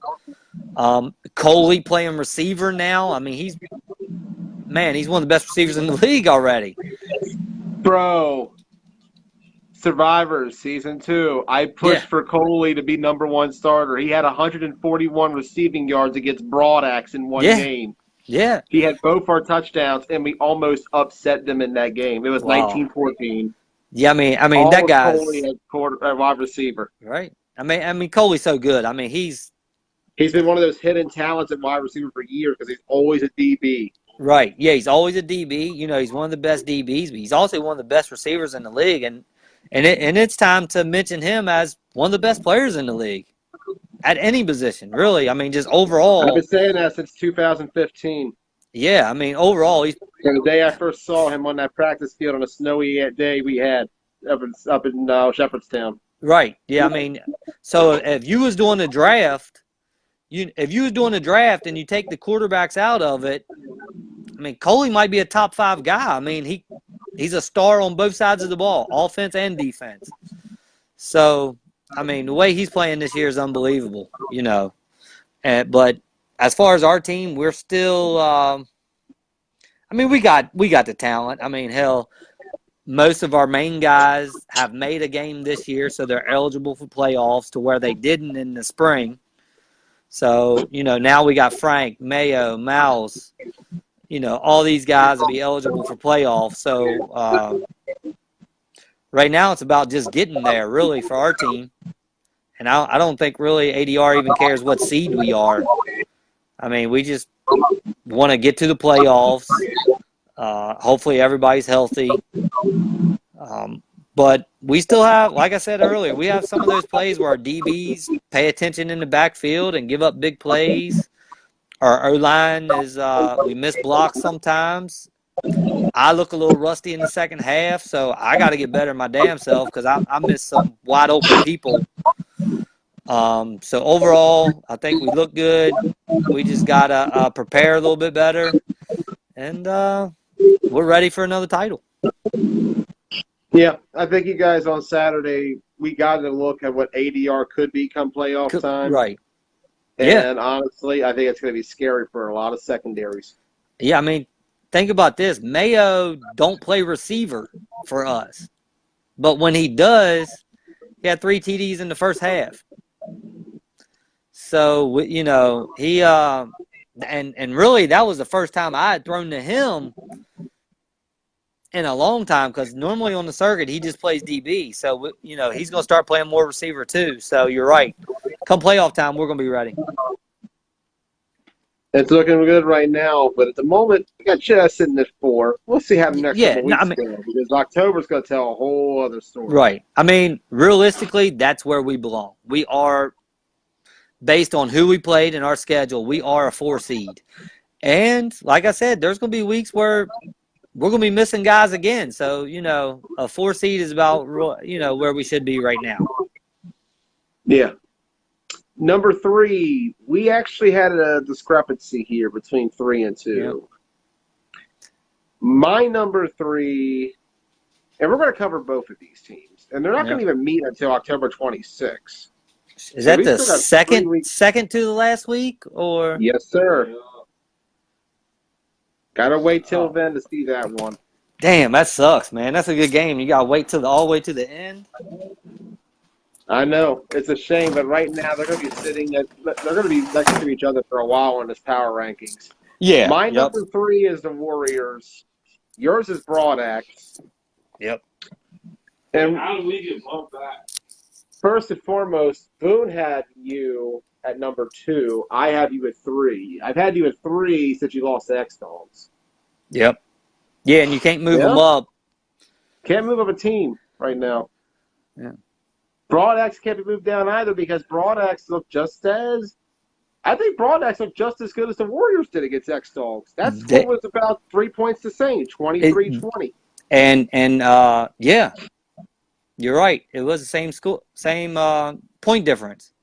Coley playing receiver now. I mean, he's one of the best receivers in the league already. Bro, Survivors Season 2. I pushed for Coley to be number 1 starter. He had 141 receiving yards against Broadax in one game. Yeah. He had both our touchdowns, and we almost upset them in that game. It was 19-14. Yeah, I mean that guy's Coley at wide receiver. Right. I mean Coley's so good. I mean he's been one of those hidden talents at wide receiver for years because he's always a DB. Right. Yeah, he's always a DB. He's one of the best DBs, but he's also one of the best receivers in the league, and it's time to mention him as one of the best players in the league at any position, really. I mean, just overall. I've been saying that since 2015. Yeah, I mean, overall, the day I first saw him on that practice field on a snowy day we had up in Shepherdstown. Right. Yeah, I mean, so if you was doing a draft, and you take the quarterbacks out of it, I mean, Coley might be a top 5 guy. I mean, he's a star on both sides of the ball, offense and defense. So, I mean, the way he's playing this year is unbelievable, But as far as our team, we're still I mean, we got the talent. I mean, hell, most of our main guys have made a game this year, so they're eligible for playoffs to where they didn't in the spring. So, now we got Frank, Mayo, Mouse, all these guys will be eligible for playoffs. So, right now it's about just getting there, really, for our team. And I don't think really ADR even cares what seed we are. I mean, we just want to get to the playoffs. Hopefully everybody's healthy. But we still have, like I said earlier, we have some of those plays where our DBs pay attention in the backfield and give up big plays. Our O-line is we miss blocks sometimes. I look a little rusty in the second half, so I got to get better my damn self because I miss some wide open people. So overall, I think we look good. We just got to prepare a little bit better, and we're ready for another title. Yeah, I think you guys on Saturday, we got to look at what ADR could be come playoff time. Right. And honestly, I think it's going to be scary for a lot of secondaries. Yeah, I mean, think about this. Mayo don't play receiver for us. But when he does, he had 3 TDs in the first half. So, you know, he and really that was the first time I had thrown to him in a long time, because normally on the circuit he just plays DB. So, you know, he's going to start playing more receiver too. So you're right. Come playoff time, we're going to be ready. It's looking good right now, but at the moment, we got Chess sitting at 4. We'll see how the next Yeah, couple no, weeks I mean- go, because October's going to tell a whole other story. Right. I mean, realistically, that's where we belong. We are, based on who we played in our schedule, we are a 4 seed. And like I said, there's going to be weeks where we're going to be missing guys again. So, you know, a 4 seed is about, you know, where we should be right now. Yeah. Number 3, we actually had a discrepancy here between 3 and 2. My number 3, and we're going to cover both of these teams, and they're not going to even meet until October 26th. Is that we the still got 3 second weeks. second to the last week, or? Yes, sir. Got to wait till then to see that one. Damn, that sucks, man. That's a good game. You got to wait till all the way to the end. I know. It's a shame, but right now they're going to be they're going to be next to each other for a while in this power rankings. Yeah. My number 3 is the Warriors. Yours is Broadax. Yep. And How did we get bumped back? first and foremost, Boone had you at number 2. I have you at 3. I've had you at 3 since you lost to X-Dogs. Yep. Yeah, and you can't move them up. Can't move up a team right now. Yeah. Broadax can't be moved down either, because Broadax looked just as – I think Broadax looked just as good as the Warriors did against X-Dogs. That score was about 3 points the same, 23-20. And yeah, you're right. It was the same point difference.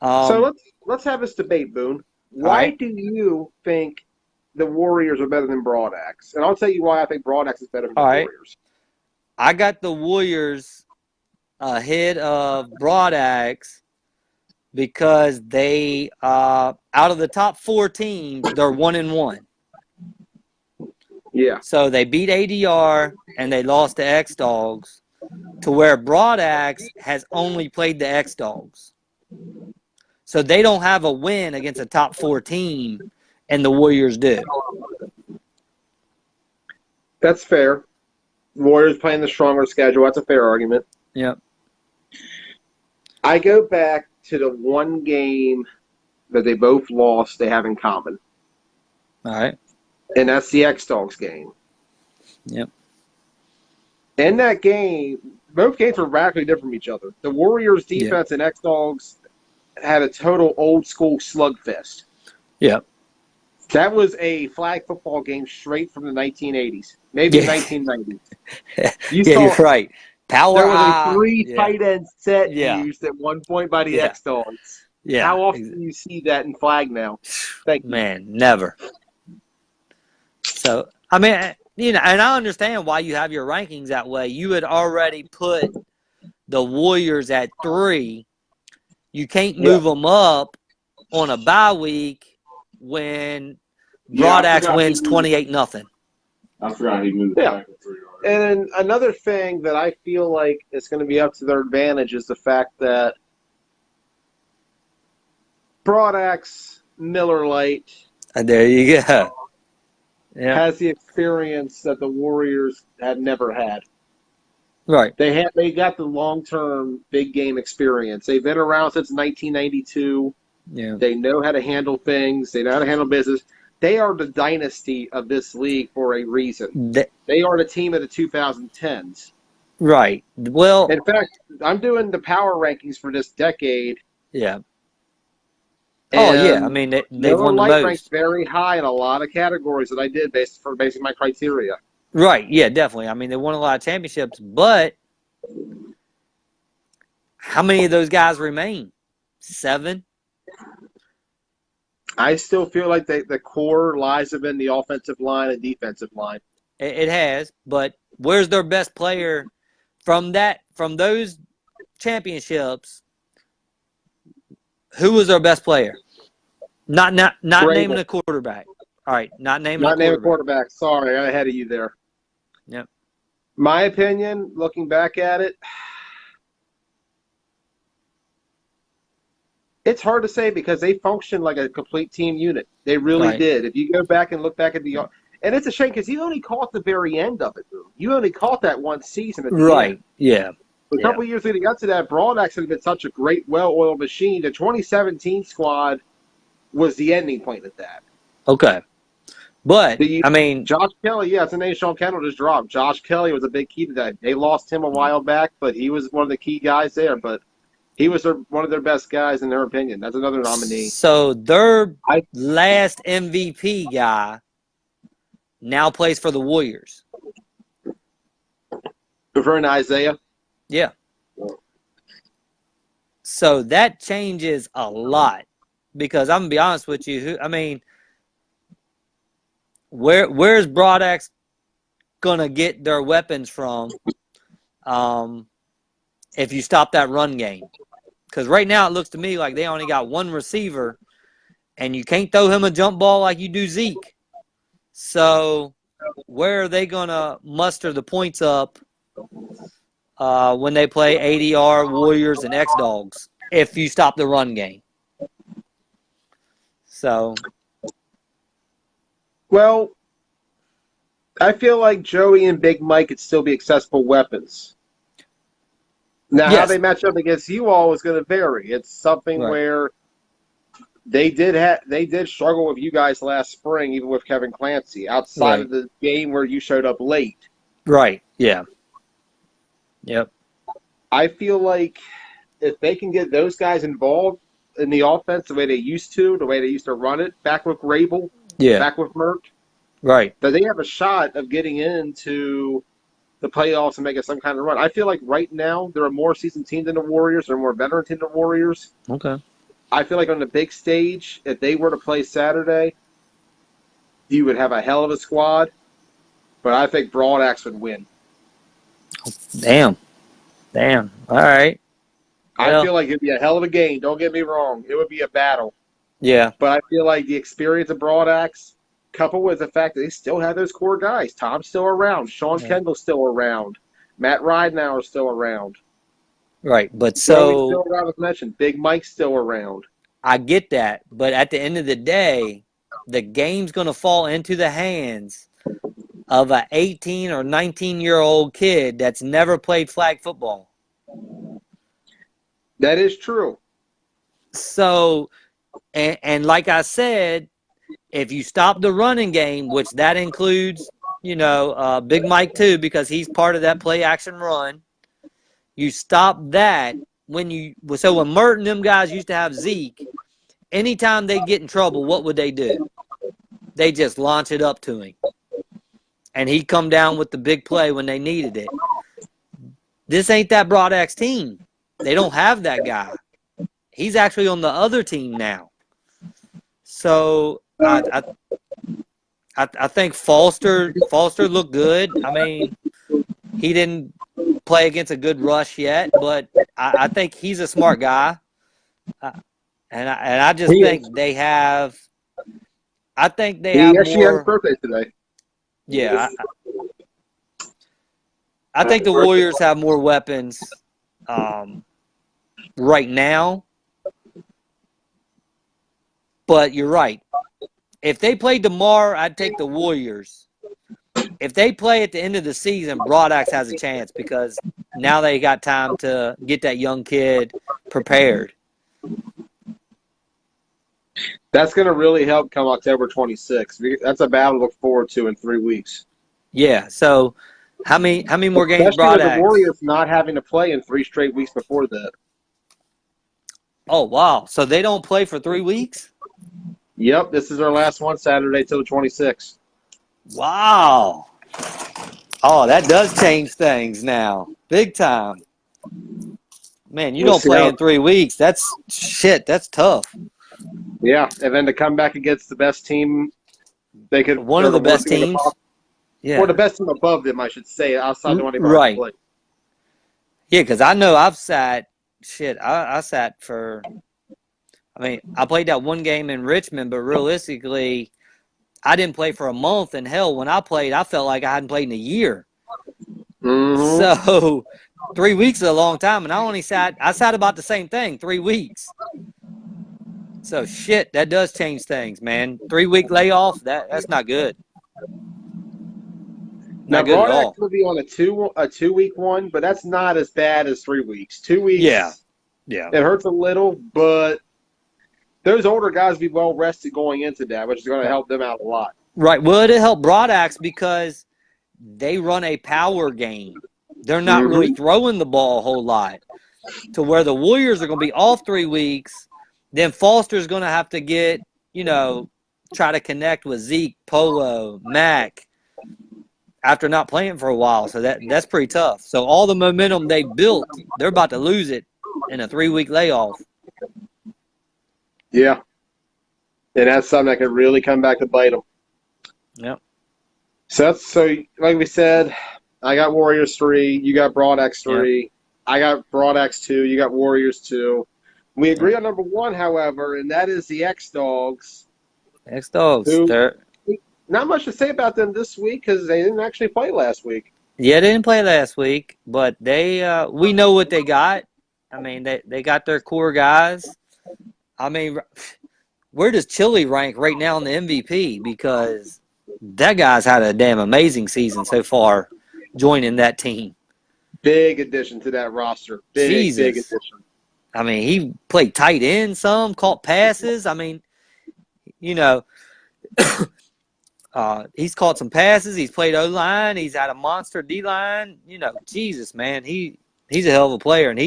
So let's have this debate, Boone. Why do you think the Warriors are better than Broadax? And I'll tell you why I think Broadax is better than the Warriors. I got the Warriors ahead of Broadax because they, out of the top 4 teams, they're 1-1. Yeah. So they beat ADR and they lost to X-Dogs, to where Broadax has only played the X-Dogs. So they don't have a win against a top 4 team, and the Warriors do. That's fair. Warriors playing the stronger schedule. That's a fair argument. Yep. I go back to the one game that they both lost they have in common. All right. And that's the X-Dogs game. Yep. In that game, both games were radically different from each other. The Warriors' defense and X-Dogs had a total old-school slugfest. Yep. That was a flag football game straight from the 1980s, maybe 1990s. You're right. Power there was eye. a 3 tight end set used at one point by the X-Dogs. Yeah. How often do you see that in flag now? Thank you. Man, never. So, I mean, you know, and I understand why you have your rankings that way. You had already put the Warriors at 3. You can't move them up on a bye week when Broadax wins 28-0. I forgot he moved back to 3 already. And another thing that I feel like is going to be up to their advantage is the fact that Broadax, Miller Lite, There you go. has the experience that the Warriors had never had. Right. They got the long-term big game experience. They've been around since 1992. Yeah. They know how to handle things. They know how to handle business. They are the dynasty of this league for a reason. They are the team of the 2010s. Right. Well, in fact, I'm doing the power rankings for this decade. Yeah. Oh, yeah. I mean, they won the most. Ranked very high in a lot of categories that I did based on my criteria. Right. Yeah, definitely. I mean, they won a lot of championships, but how many of those guys remain? 7? I still feel like the core lies within the offensive line and defensive line. It has, but where's their best player from those championships? Who was their best player? Not naming a quarterback. All right, not naming Not a name a quarterback. quarterback. Sorry, I got ahead of you there. Yep. My opinion, looking back at it, it's hard to say because they functioned like a complete team unit. They really Right. did. If you go back and look back at and it's a shame because you only caught the very end of it. You only caught that one season at the end. Right. Yeah. A Yeah. couple of years leading up to that, Broadax had been such a great, well-oiled machine. The 2017 squad was the ending point of that. Okay. But The I mean, Josh Kelly, yeah, it's a name Sean Kendall just dropped. Josh Kelly was a big key to that. They lost him a while back, but he was one of the key guys there. But he was one of their best guys in their opinion. That's another nominee. so their I last MVP guy now plays for the Warriors. prefer an Isaiah. Yeah. So that changes a lot because I'm gonna be honest with you. I mean, where's Broadax gonna get their weapons from? If you stop that run game, because right now it looks to me like they only got one receiver, and you can't throw him a jump ball like you do Zeke. So where are they gonna muster the points up when they play ADR, Warriors, and X Dogs if you stop the run game? So, Well, I feel like Joey and Big Mike could still be accessible weapons. Now, how yes. they match up against you all is going to vary. It's something Right. where they did struggle with you guys last spring, even with Kevin Clancy, outside Right. of the game where you showed up late. Right. Yeah. Yep. I feel like if they can get those guys involved in the offense the way they used to run it, back with Rabel, Yeah. back with Merck, Right. that they have a shot of getting into the playoffs and making some kind of run. I feel like right now they're a more seasoned team than the Warriors. They're a more veteran team than the Warriors. Okay. I feel like on the big stage, if they were to play Saturday, you would have a hell of a squad. But I think Broadax would win. Damn. All right. I Well, feel like it'd be a hell of a game. Don't get me wrong. It would be a battle. yeah. But I feel like the experience of Broadax, coupled with the fact that they still have those core guys. Tom's still around. Sean Yeah. Kendall's still around. Matt Ridenauer is still around. Right. But Joey's so still around, as mentioned. Big Mike's still around. I get that. But at the end of the day, the game's going to fall into the hands of a 18 or 19-year-old kid that's never played flag football. That is true. So, and like I said, if you stop the running game, which that includes, Big Mike too, because he's part of that play action run, you stop that when Mert and them guys used to have Zeke, anytime they get in trouble, what would they do? They just launch it up to him. And he'd come down with the big play when they needed it. This ain't that Broadax team. They don't have that guy. He's actually on the other team now. So I think Foster looked good. I mean, he didn't play against a good rush yet, but I think he's a smart guy. And I just think they have. I think they have actually had his more. birthday today. Yeah, I think the Warriors have more weapons right now. But you're right. If they played tomorrow, I'd take the Warriors. If they play at the end of the season, Broadax has a chance because now they got time to get that young kid prepared. That's going to really help come October 26th. That's a battle to look forward to in 3 weeks. Yeah. So how many more games Especially with the Broadax? Warriors not having to play in 3 straight weeks before that. Oh, wow. So they don't play for 3 weeks? Yep, this is our last one Saturday till the 26th. Wow. Oh, that does change things now. Big time. Man, you We'll don't see play how- in 3 weeks. That's tough. Yeah, and then to come back against the best team they could. One of the best worst team teams. Yeah. Or the best team above them, I should say, outside the one they Right. play. Yeah, because I know I've sat I sat for I played that one game in Richmond, but realistically I didn't play for a month, and hell, when I played, I felt like I hadn't played in a year. Mm-hmm. So 3 weeks is a long time, and I sat about the same thing, 3 weeks. So shit, that does change things, man. 3 week layoff, that's not good. Now, Not good at Broadax all. will be on a 2 week one, but that's not as bad as 3 weeks. 2 weeks, Yeah. it hurts a little, but those older guys will be well rested going into that, which is going to help them out a lot. Right. Well, it'll help Broadax because they run a power game. They're not really throwing the ball a whole lot. To where the Warriors are going to be off 3 weeks, then Foster's going to have to get, try to connect with Zeke, Polo, Mac after not playing for a while. So that's pretty tough. So all the momentum they built, they're about to lose it in a 3 week layoff. Yeah. And that's something that could really come back to bite them. Yep. So like we said, I got Warriors 3, you got Broadax 3, yep. I got Broadax 2, you got Warriors 2. We agree on number 1, however, and that is the X-Dogs. X-Dogs. Not much to say about them this week because they didn't actually play last week. Yeah, they didn't play last week, but we know what they got. I mean, they got their core guys. I mean, where does Chili rank right now in the MVP? Because that guy's had a damn amazing season so far joining that team. Big addition to that roster. Big addition. I mean, he played tight end some, caught passes. I mean, he's caught some passes. He's played O-line. He's had a monster D-line. Jesus, man, he's a hell of a player, and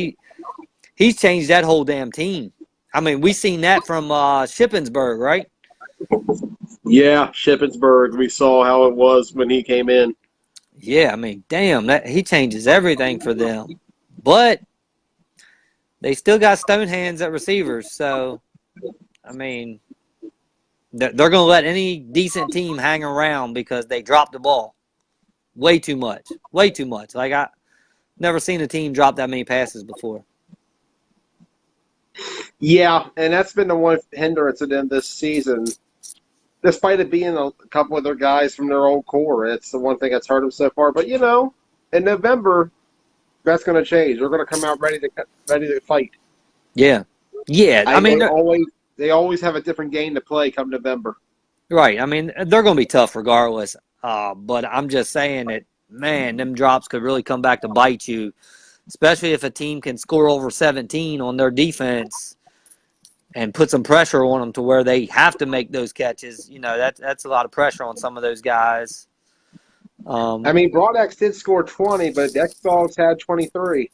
he's changed that whole damn team. I mean, we seen that from Shippensburg, right? Yeah, Shippensburg. We saw how it was when he came in. Yeah, I mean, damn, he changes everything for them. But they still got stone hands at receivers, so, I mean, they're going to let any decent team hang around because they dropped the ball way too much. Way too much. Like, I never seen a team drop that many passes before. Yeah, and that's been the one hindrance of them this season. Despite it being a couple of their guys from their old core, it's the one thing that's hurt them so far. But, in November, that's going to change. They're going to come out ready to fight. Yeah. Yeah. I mean, they always have a different game to play come November. Right. I mean, they're going to be tough regardless. But I'm just saying that, man, them drops could really come back to bite you, especially if a team can score over 17 on their defense and put some pressure on them to where they have to make those catches. That's a lot of pressure on some of those guys. I mean, Broadax did score 20, but X-Dogs had 23.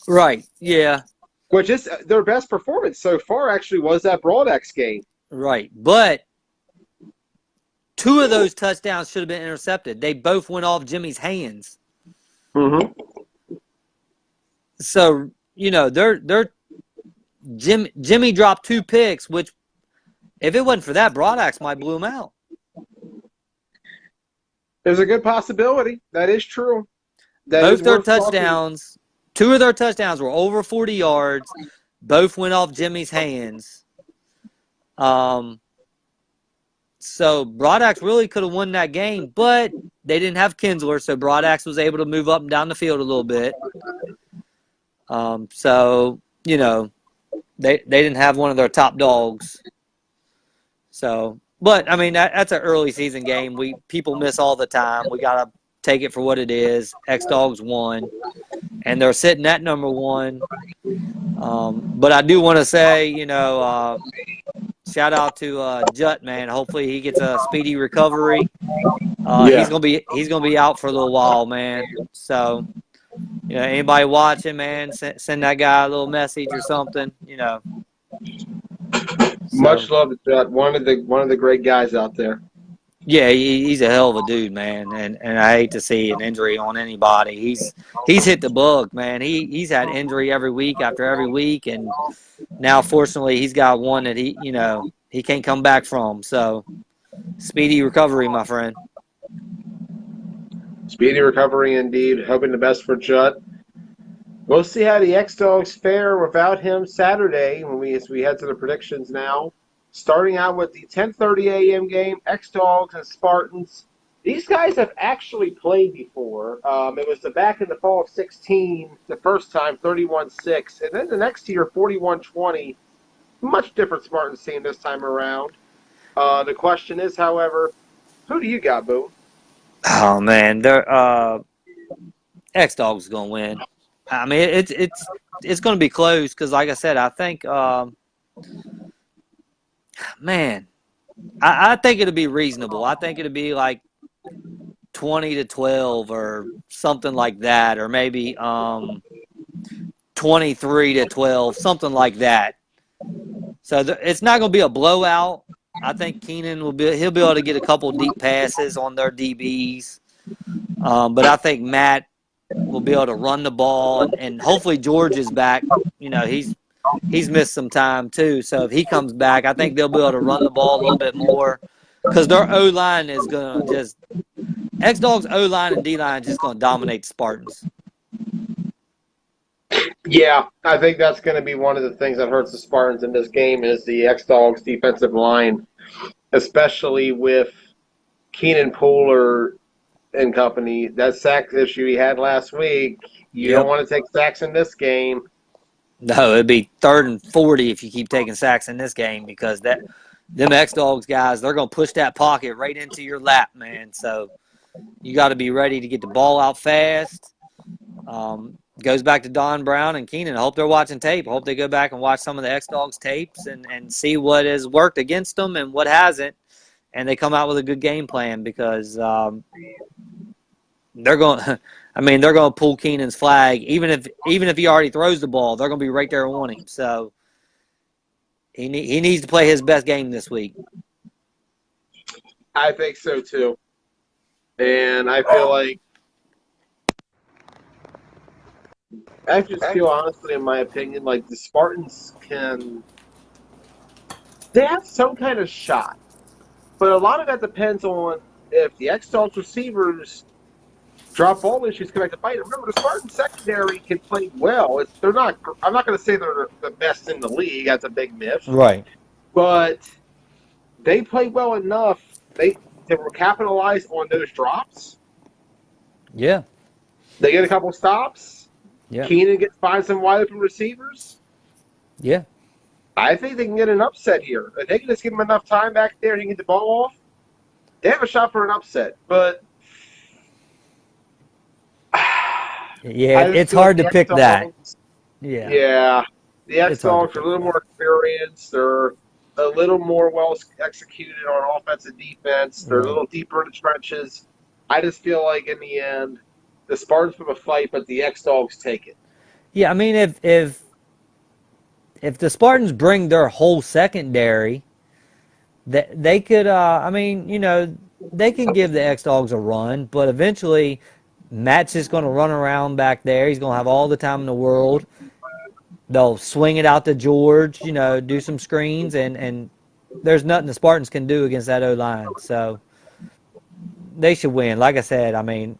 Right, yeah. Which is their best performance so far, actually, was that Broadax game. Right, but 2 of those touchdowns should have been intercepted. They both went off Jimmy's hands. Mm-hmm. So, Jimmy dropped 2 picks, which if it wasn't for that, Broadax might blew him out. There's a good possibility. That is true. Both their touchdowns, 2 of their touchdowns were over 40 yards. Both went off Jimmy's hands. So Broadax really could have won that game, but they didn't have Kinsler, so Broadax was able to move up and down the field a little bit. So, they didn't have one of their top dogs. So, but, I mean, that's an early season game. People miss all the time. We got to take it for what it is. X-Dogs won, and they're sitting at number 1. But I do want to say, shout out to Jut, man. Hopefully he gets a speedy recovery. He's gonna be out for a little while, man. So, anybody watching, man, send that guy a little message or something. Much love to Jut. One of the great guys out there. Yeah, he's a hell of a dude, man, and I hate to see an injury on anybody. He's hit the bug, man. He's had injury every week after every week, and now fortunately he's got one that he can't come back from. So speedy recovery, my friend. Speedy recovery indeed. Hoping the best for Jut. We'll see how the X-Dogs fare without him Saturday as we head to the predictions now. Starting out with the 10:30 a.m. game, X-Dogs and Spartans. These guys have actually played before. It was back in the fall of 16, the first time, 31-6. And then the next year, 41-20. Much different Spartans team this time around. The question is, however, who do you got, Boo? Oh man, they're X Dogs gonna win. I mean, it's gonna be close because, like I said, I think, man, I think it'll be reasonable. I think it'll be like 20-12 or something like that, or maybe 23-12, something like that. So it's not gonna be a blowout. I think Keenan he'll be able to get a couple deep passes on their DBs. But I think Matt will be able to run the ball, and hopefully George is back. You know, he's missed some time too. So if he comes back, I think they'll be able to run the ball a little bit more because their O-line is going to just – X-Dogs O-line and D-line is just going to dominate the Spartans. Yeah, I think that's going to be one of the things that hurts the Spartans in this game is the X-Dogs defensive line, especially with Keenan Pooler and company. That sack issue he had last week, you don't want to take sacks in this game. No, it'd be 3rd and 40 if you keep taking sacks in this game because them X-Dogs guys, they're going to push that pocket right into your lap, man. So you got to be ready to get the ball out fast. Goes back to Don Brown and Keenan. I hope they're watching tape. I hope they go back and watch some of the X-Dogs tapes and see what has worked against them and what hasn't. And they come out with a good game plan because they're going to pull Keenan's flag. Even if he already throws the ball, they're going to be right there on him. So he needs to play his best game this week. I think so too. And I feel like I just feel honestly, in my opinion, like the Spartans they have some kind of shot. But a lot of that depends on if the X-Dogs receivers drop ball issues come back to bite. Remember, the Spartan secondary can play well. I'm not going to say they're the best in the league. That's a big miss. Right. But they play well enough. They capitalize on those drops. Yeah. They get a couple stops. Yeah. Keenan finds some wide open receivers. Yeah. I think they can get an upset here. If they can just give him enough time back there and he can get the ball off, they have a shot for an upset. But yeah, it's hard to pick that. Yeah. Yeah. The X-Dogs are a little more experienced. They're a little more well executed on offense and defense. They're a little deeper in the trenches. I just feel like in the end, the Spartans put a fight, but the X-Dogs take it. Yeah, I mean, if the Spartans bring their whole secondary, they could, they can give the X-Dogs a run, but eventually Matt's just going to run around back there. He's going to have all the time in the world. They'll swing it out to George, do some screens, and there's nothing the Spartans can do against that O-line. So they should win. Like I said, I mean,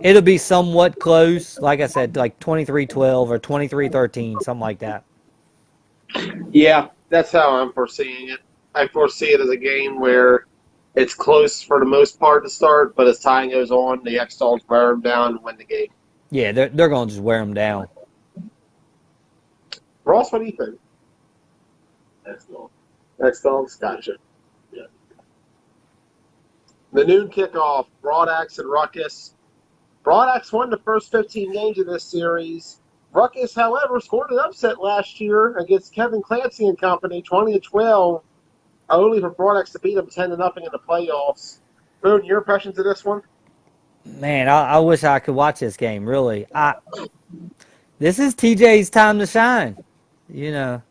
it'll be somewhat close. Like I said, like 23-12 or 23-13, something like that. Yeah, that's how I'm foreseeing it. I foresee it as a game where it's close for the most part to start, but as time goes on, the X-Dogs wear them down and win the game. Yeah, they're going to just wear them down. Ross, what do you think? X-Dogs? Gotcha. Yeah. The noon kickoff, Broadax and Ruckus. Broadax won the first 15 games of this series. Ruckus, however, scored an upset last year against Kevin Clancy and company, 20-12, only for Broadax to beat them 10-0 in the playoffs. Boone, your impressions of this one? Man, I wish I could watch this game, really. This is TJ's time to shine. This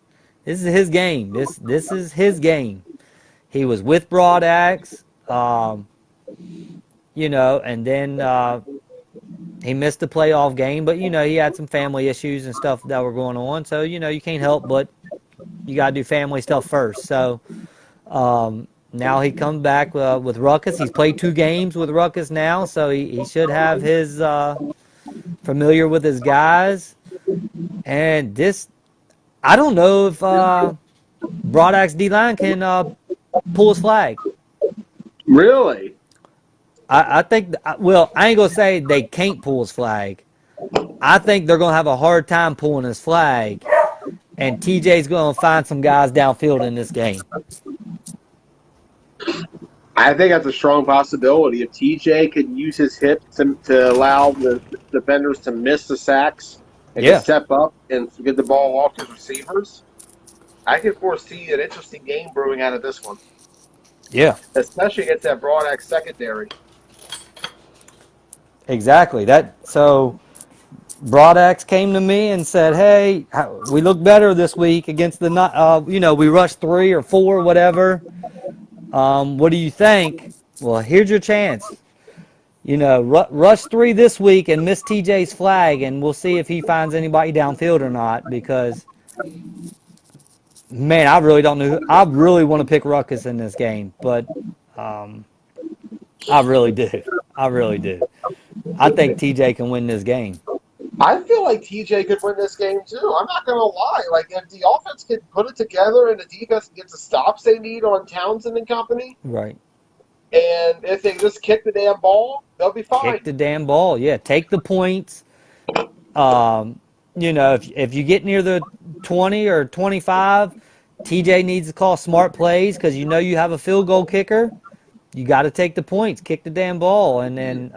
is his game. This is his game. He was with Broadax, and then he missed the playoff game, but, he had some family issues and stuff that were going on. So, you can't help but you got to do family stuff first. So, now he comes back with Ruckus. He's played 2 games with Ruckus now, so he should have his familiar with his guys. And this, I don't know Broadax D-line can pull his flag. Really? I think, well, I ain't going to say they can't pull his flag. I think they're going to have a hard time pulling his flag, and TJ's going to find some guys downfield in this game. I think that's a strong possibility. If TJ could use his hip to allow the defenders to miss the sacks and Yeah. to step up and get the ball off to receivers, I can foresee an interesting game brewing out of this one, Yeah. especially against that Broadax secondary. Exactly. So Broadax came to me and said, "Hey, we look better this week against the we rushed 3 or 4, whatever. What do you think?" Well, here's your chance. Rush 3 this week and miss TJ's flag, and we'll see if he finds anybody downfield or not. Because, man, I really don't know. I really want to pick Ruckus in this game, but I really do. I really do. I think TJ can win this game. I feel like TJ could win this game too. I'm not going to lie. Like, if the offense can put it together and the defense gets the stops they need on Townsend and company, Right. and if they just kick the damn ball, they'll be fine. Kick the damn ball. Yeah, take the points. If you get near the 20 or 25, TJ needs to call smart plays because you have a field goal kicker. You got to take the points, kick the damn ball, and then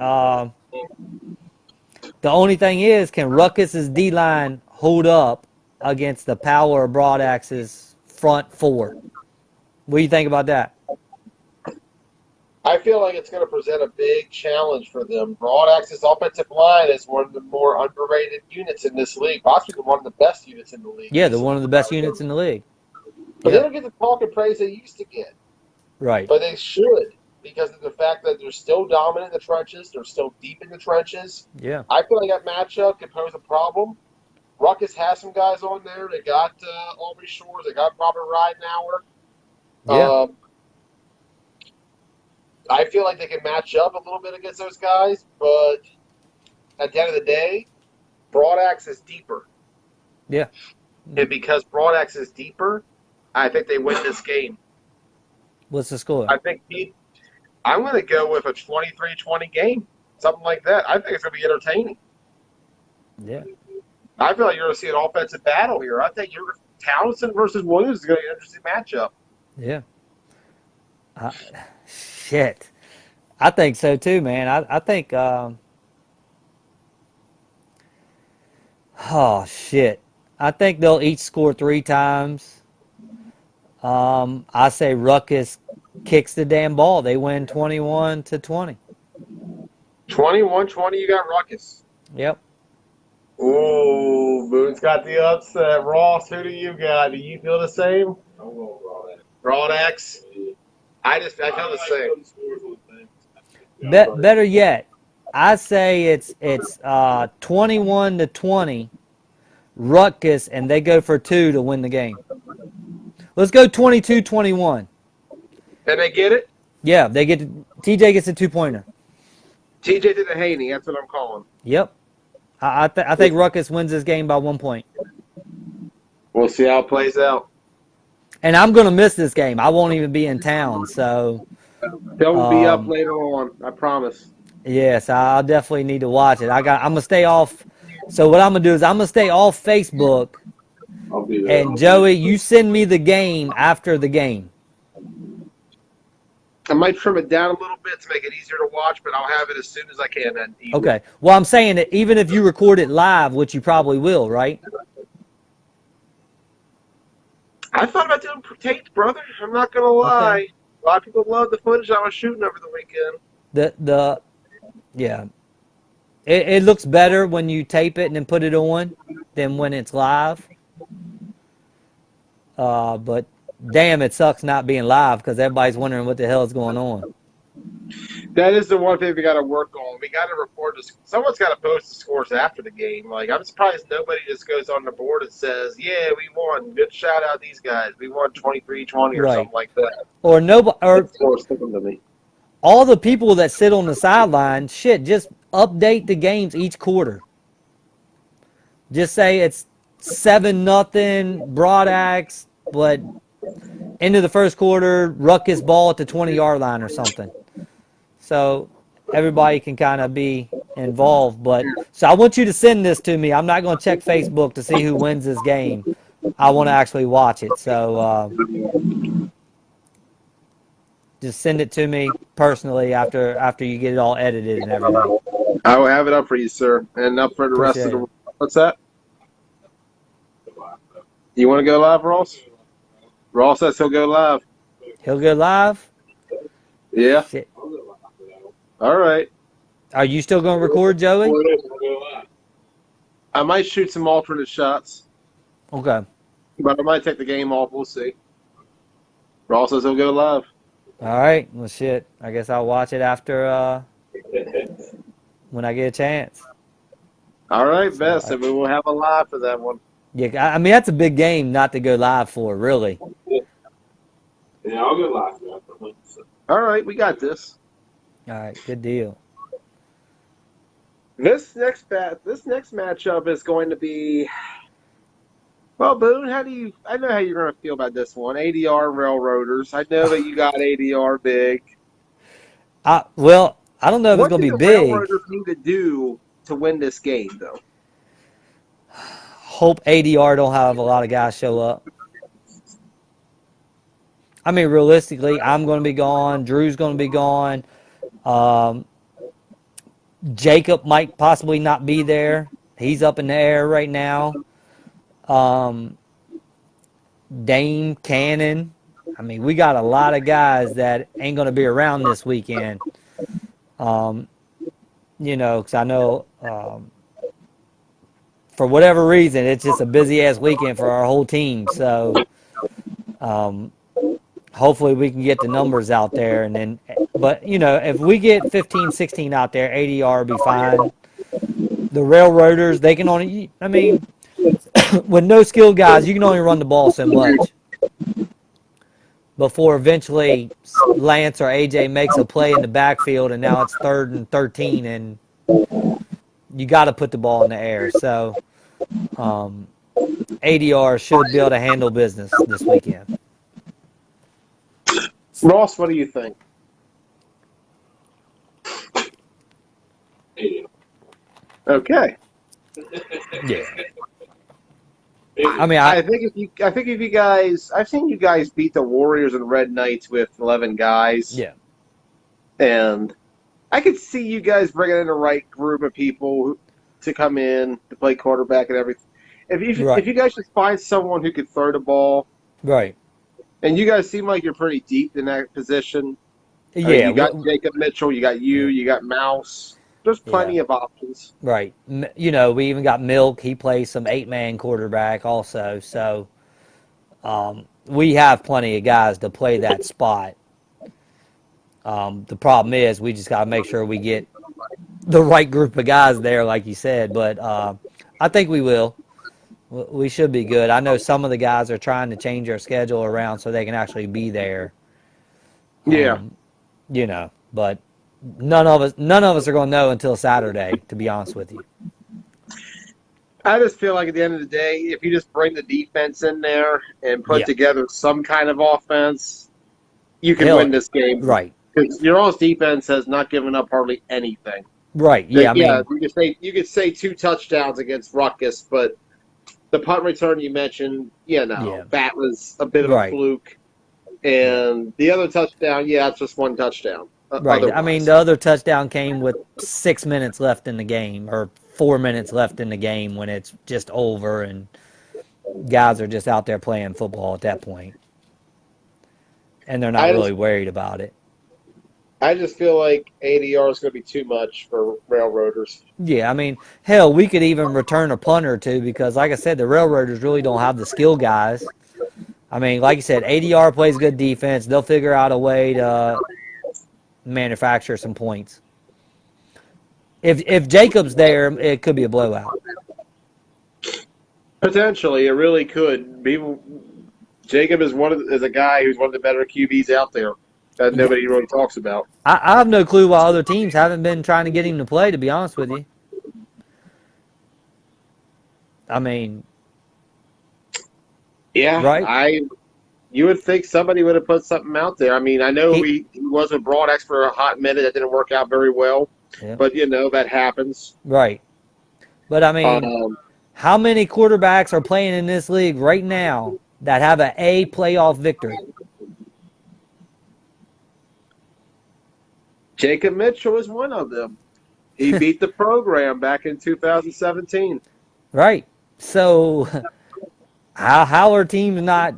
the only thing is, can Ruckus's D-line hold up against the power of Broadax's front 4? What do you think about that? I feel like it's going to present a big challenge for them. Broadax's offensive line is one of the more underrated units in this league, possibly one of the best units in the league. Yeah, they're one of the best units in the league. But they don't get the talk and praise they used to get. Right. But they should, because of the fact that they're still dominant in the trenches. They're still deep in the trenches. Yeah. I feel like that matchup could pose a problem. Ruckus has some guys on there. They got Aubrey Shores. They got Robert Ridenauer. Yeah. I feel like they can match up a little bit against those guys, but at the end of the day, Broadax is deeper. Yeah. And because Broadax is deeper, I think they win this game. What's the score? I'm going to go with a 23-20 game, something like that. I think it's going to be entertaining. Yeah. I feel like you're going to see an offensive battle here. I think Townsend versus Williams is going to be an interesting matchup. Yeah. Shit. I think so too, man. I think oh shit. I think they'll each score 3 times. I say Ruckus kicks the damn ball. They win 21-20. 21-20, you got Ruckus. Yep. Ooh, Boone's got the upset. Ross, who do you got? Do you feel the same? I'm going Broadax? I feel the same. Better yet, I say it's 21-20 Ruckus, and they go for 2 to win the game. Let's go 22-21. And they get it? Yeah, TJ gets a 2-pointer. TJ did the Haney. That's what I'm calling. Yep. I think Ruckus wins this game by 1 point. We'll see how it plays out. And I'm going to miss this game. I won't even be in town, so. They'll be up later on, I promise. Yes, I'll definitely need to watch it. I'm going to stay off. So what I'm going to do is I'm going to stay off Facebook. I'll be there. And Joey, you send me the game after the game. I might trim it down a little bit to make it easier to watch, but I'll have it as soon as I can. Then. Okay. Well, I'm saying that even if you record it live, which you probably will, right? I thought about doing tapes, brother. I'm not going to lie. Okay. A lot of people love the footage I was shooting over the weekend. Yeah. It looks better when you tape it and then put it on than when it's live. But damn, it sucks not being live because everybody's wondering what the hell is going on. That is the one thing we got to work on. We got to report this. Someone's got to post the scores after the game. Like, I'm surprised nobody just goes on the board and says, "Yeah, we won. Good shout out these guys. We won 23-20 or Right. something like that." Or nobody, or Scores sticking to me. all the people that sit on the sideline, shit, just update the games each quarter. Just say it's 7-0 Broadax, but end of the first quarter, ruckus ball at the 20-yard line or something. So everybody can kind of be involved. But so I want you to send this to me. I'm not going to check Facebook to see who wins this game. I want to actually watch it. So just send it to me personally after you get it all edited and everything. I will have it up for you, sir, and up for the rest of the. What's that? You want to go live, Ross? Ross says he'll go live. He'll go live? Yeah. Shit. All right. Are you still going to record, Joey? I might shoot some alternate shots, Okay. but I might take the game off. We'll see. Ross says he'll go live. All right. Well, shit. I guess I'll watch it after when I get a chance. All right, best. And we will have a live for that one. Yeah, I mean, that's a big game not to go live for, really. Yeah, I'll go live. All right, we got this. All right, good deal. This next matchup is going to be. Well, Boone, I know how you're going to feel about this one. ADR Railroaders. I know that you got ADR big. Well, I don't know if it's going to be big. What do the Railroaders need to do to win this game, though? Hope ADR don't have a lot of guys show up. I mean, realistically, I'm going to be gone. Drew's going to be gone. Jacob might possibly not be there. He's up in the air right now. Dame, Cannon. I mean, we got a lot of guys that ain't going to be around this weekend. Because I know for whatever reason, it's just a busy-ass weekend for our whole team. So hopefully we can get the numbers out there. But, if we get 15, 16 out there, ADR will be fine. The Railroaders, they can only, I mean, with no skilled guys, you can only run the ball so much before eventually Lance or AJ makes a play in the backfield, and now it's 3rd and 13, and you got to put the ball in the air. So ADR should be able to handle business this weekend. Ross, what do you think? Okay. Yeah. I mean, I think if you guys, I've seen you guys beat the Warriors and Red Knights with 11 guys. Yeah. And I could see you guys bringing in the right group of people to come in to play quarterback and everything. If you guys just find someone who could throw the ball, right. And you guys seem like you're pretty deep in that position. Yeah. I mean, you got Jacob Mitchell, you got you got Mouse. There's plenty of options. Right. We even got Milk. He plays some 8-man quarterback also. So we have plenty of guys to play that spot. The problem is we just got to make sure we get the right group of guys there, like you said. But I think we will. We should be good. I know some of the guys are trying to change their schedule around so they can actually be there. Yeah. But none of us are going to know until Saturday, to be honest with you. I just feel like at the end of the day, if you just bring the defense in there and put together some kind of offense, you can win this game. Right. Because your all's defense has not given up hardly anything. Right. Yeah. You could say 2 touchdowns against Ruckus, but the punt return you mentioned, that was a bit of a fluke. And the other touchdown, it's just 1 touchdown. Right. Otherwise. I mean, the other touchdown came with 6 minutes left in the game, or 4 minutes left in the game when it's just over and guys are just out there playing football at that point. And they're not really worried about it. I just feel like ADR is going to be too much for Railroaders. Yeah, I mean, hell, we could even return a punt or two because, like I said, the Railroaders really don't have the skill guys. I mean, like you said, ADR plays good defense. They'll figure out a way to manufacture some points. If Jacob's there, it could be a blowout. Potentially, it really could. Jacob is is a guy who's one of the better QBs out there that nobody really talks about. I have no clue why other teams haven't been trying to get him to play, to be honest with you. I mean, yeah, right? You would think somebody would have put something out there. I mean, I know he was with Broadex for a hot minute. That didn't work out very well. Yeah. But, that happens. Right. But, I mean, how many quarterbacks are playing in this league right now that have an A playoff victory? Jacob Mitchell is one of them. He beat the program back in 2017. Right. So how are teams not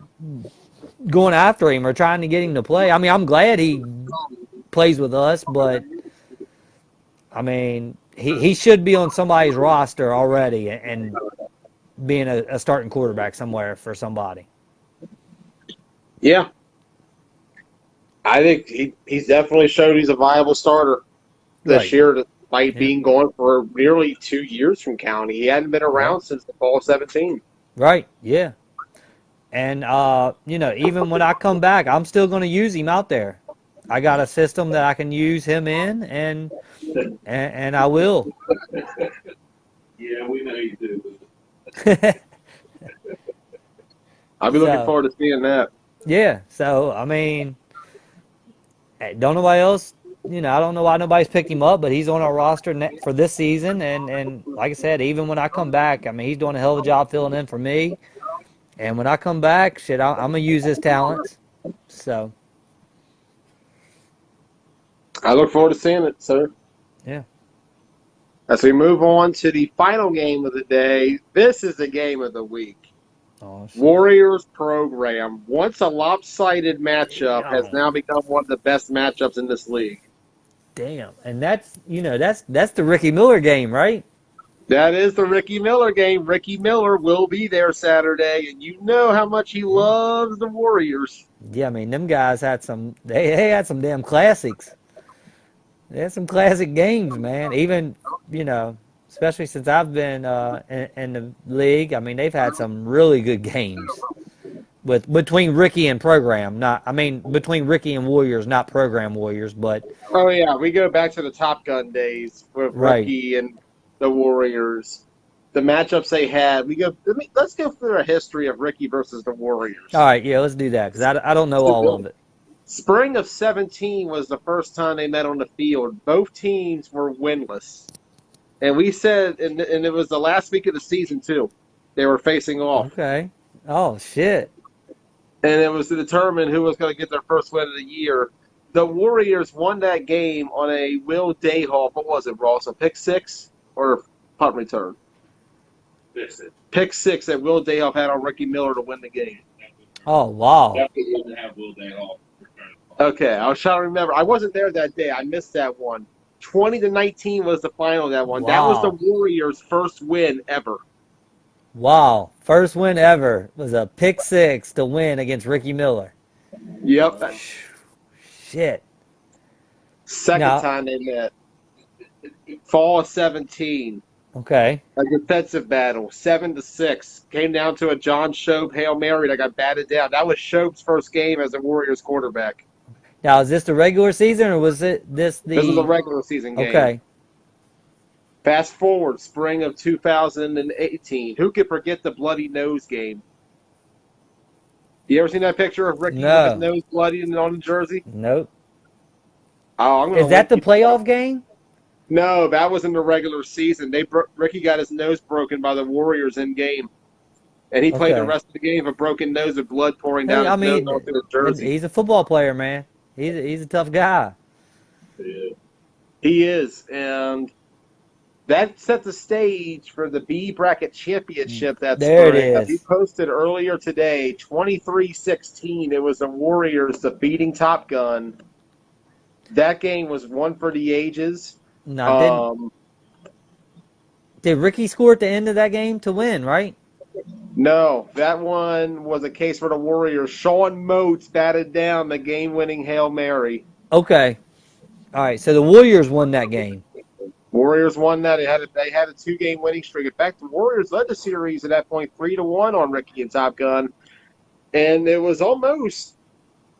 going after him or trying to get him to play? I mean, I'm glad he plays with us, but I mean, he should be on somebody's roster already and being a starting quarterback somewhere for somebody. Yeah. I think he's definitely showed he's a viable starter this year, despite being gone for nearly 2 years from County. He hadn't been around since the fall of 17. Right, yeah. And, even when I come back, I'm still going to use him out there. I got a system that I can use him in, and I will. Yeah, we know you do. I'll be looking forward to seeing that. Yeah, so, I mean, don't nobody else, I don't know why nobody's picked him up, but he's on our roster for this season. And like I said, even when I come back, I mean, he's doing a hell of a job filling in for me. And when I come back, I'm going to use his talents. So. I look forward to seeing it, sir. Yeah. As we move on to the final game of the day, this is the game of the week. Oh, Warriors program. Once a lopsided matchup has now become one of the best matchups in this league. Damn. And that's the Ricky Miller game, right? That is the Ricky Miller game. Ricky Miller will be there Saturday, and you know how much he loves the Warriors. Yeah, I mean, them guys had they had some damn classics. They had some classic games, man. Even, especially since I've been in the league, I mean, they've had some really good games between Ricky and program. Between Ricky and Warriors, not program Warriors, but. Oh yeah, we go back to the Top Gun days with Ricky and the Warriors. The matchups they had. Let's go through a history of Ricky versus the Warriors. All right, yeah, let's do that because I don't know all of it. Spring of 17 was the first time they met on the field. Both teams were winless. And we said, and it was the last week of the season, too. They were facing off. Okay. Oh, shit. And it was to determine who was going to get their first win of the year. The Warriors won that game on a Will Dayhoff. What was it, Ross? A pick six or punt return? Pick six that Will Dayhoff had on Ricky Miller to win the game. Oh, wow. Definitely didn't have Will Dayhoff. Okay, I was trying to remember. I wasn't there that day. I missed that one. 20-19 was the final of that one. Wow. That was the Warriors' first win ever. Wow. First win ever was a pick six to win against Ricky Miller. Yep. Shit. Second time they met. Fall of 17. Okay. A defensive battle. 7-6. Came down to a John Shope Hail Mary that got batted down. That was Shope's first game as a Warriors quarterback. Now, is this the regular season or was this the... This is a regular season game. Okay. Fast forward, spring of 2018. Who could forget the bloody nose game? You ever seen that picture of Ricky with his nose bloody on the jersey? Nope. Oh, is that the playoff game? No, that was in the regular season. Ricky got his nose broken by the Warriors in game. And he played the rest of the game with a broken nose with blood pouring down his nose onto his jersey. He's a football player, man. He's a tough guy. He is. And that set the stage for the B Bracket Championship that there spring. It is. We posted earlier today, 23-16. It was the Warriors defeating Top Gun. That game was one for the ages. No, did Ricky score at the end of that game to win, right? No, that one was a case for the Warriors. Sean Moats batted down the game-winning Hail Mary. Okay. All right, so the Warriors won that game. Warriors won that. They had a 2-game winning streak. In fact, the Warriors led the series at that point 3-1 on Ricky and Top Gun. And it was almost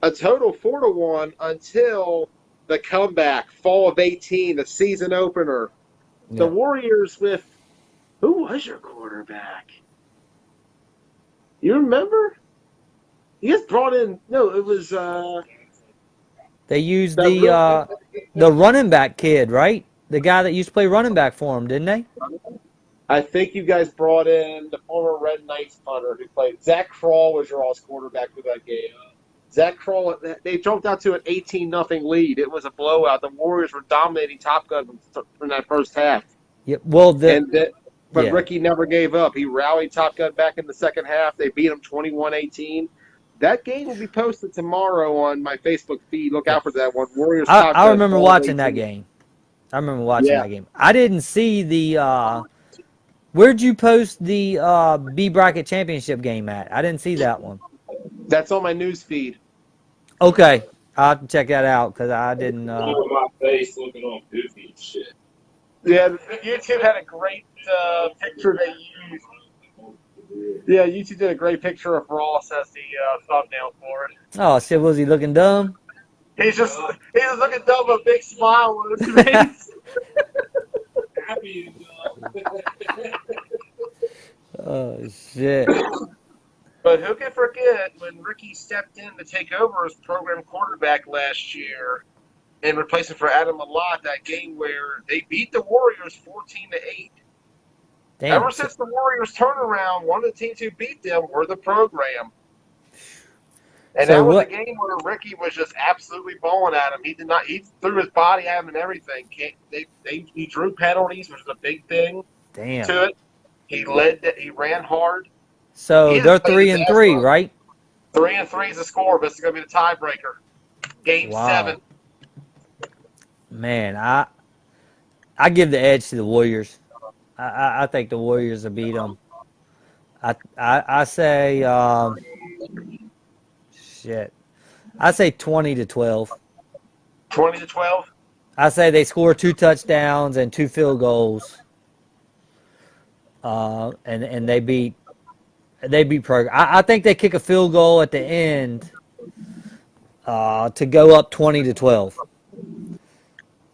a total 4-1 until the comeback, fall of 18, the season opener. Yeah. The Warriors with – who was your quarterback? You remember? He just brought in. No, it was. They used That the running back kid, right? The guy that used to play running back for him, didn't they? I think you guys brought in the former Red Knights punter who played. Zach Kroll was your all's quarterback for that game. Zach Kroll, they jumped out to an 18-0 lead. It was a blowout. The Warriors were dominating Top Gun from that first half. Yeah. Well, But yeah. Ricky never gave up. He rallied Top Gun back in the second half. They beat him 21-18. That game will be posted tomorrow on my Facebook feed. Look out for that one. Warriors. I remember watching that game. I remember watching Yeah. that game. I didn't see the. Where'd you post the B bracket championship game at? I didn't see that one. That's on my news feed. Okay, I'll have to check that out because I didn't. Look at my face looking all goofy and shit. Yeah, YouTube had a great picture they used. Yeah, YouTube did a great picture of Ross as the thumbnail for it. Oh shit, was he looking dumb? He's just looking dumb with a big smile on his face. Happy. Oh shit. But who can forget when Ricky stepped in to take over as program quarterback last year and replace him for Adam Malott, that game where they beat the Warriors 14-8. Damn. Ever since the Warriors turnaround, one of the teams who beat them were the program. And So that was what- a game where Ricky was just absolutely balling at him. He did not. He threw his body at him and everything. He drew penalties, which was a big thing Damn. to it. He ran hard. So He they're played 3 his and ass 3, off. right? 3-3 is the score, but it's going to be the tiebreaker. Game Wow. 7. Man, I give the edge to the Warriors. I think the Warriors will beat them. I say shit. I say 20-12. 20-12. I say they score 2 touchdowns and 2 field goals. And they beat program. I think they kick a field goal at the end to go up 20-12.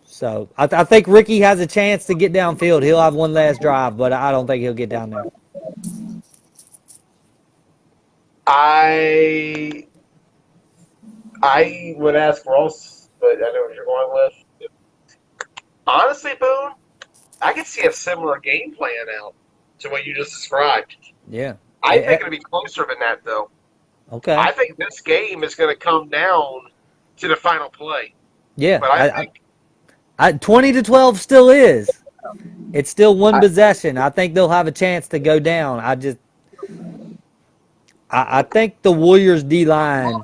So I think Ricky has a chance to get downfield. He'll have one last drive, but I don't think he'll get down there. I would ask Ross, but I know what you're going with. Honestly, Boone, I could see a similar game plan out to what you just described. Yeah. I think it'll be closer than that, though. Okay. I think this game is going to come down to the final play. Yeah. But I think 20-12 still is. It's still one possession. I think they'll have a chance to go down. I think the Warriors D-line,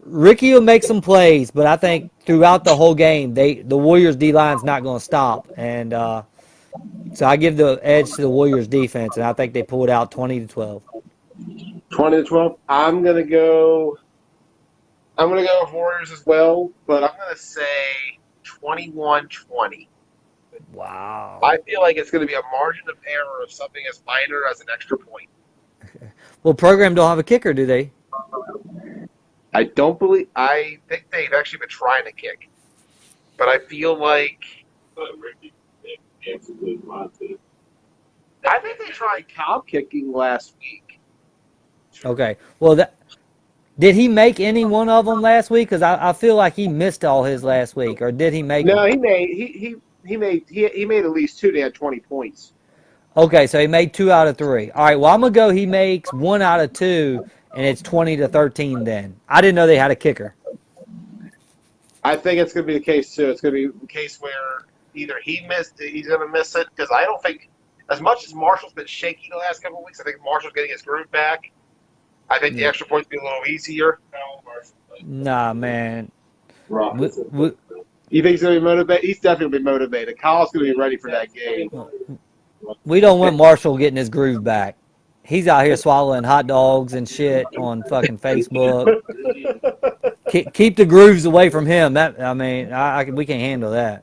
Ricky will make some plays, but I think throughout the whole game, the Warriors D-line's not going to stop. And so I give the edge to the Warriors defense, and I think they pull it out 20-12. 20-12. I'm gonna go with Warriors as well, but I'm gonna say 21-20. Wow. I feel like it's gonna be a margin of error of something as minor as an extra point. Well, program don't have a kicker, do they? I think they've actually been trying to kick, but I feel like But Ricky answered his mindset. I think they tried cow kicking last week. Okay. Well, did he make any one of them last week? Because I feel like he missed all his last week, or did he make? No, them? he made at least 2. They had 20 points. Okay, so he made 2 out of 3. All right. Well, I'm gonna go. He makes 1 out of 2, and it's 20-13. Then I didn't know they had a kicker. I think it's going to be the case too. It's going to be the case where either he's going to miss it, because I don't think, as much as Marshall's been shaky the last couple of weeks, I think Marshall's getting his groove back. I think the extra points be a little easier. Nah, man. Rock. We, You think he's going to be motivated? He's definitely going to be motivated. Kyle's going to be ready for that game. we don't want Marshall getting his groove back. He's out here swallowing hot dogs and shit on fucking Facebook. Keep the grooves away from him. We can't handle that.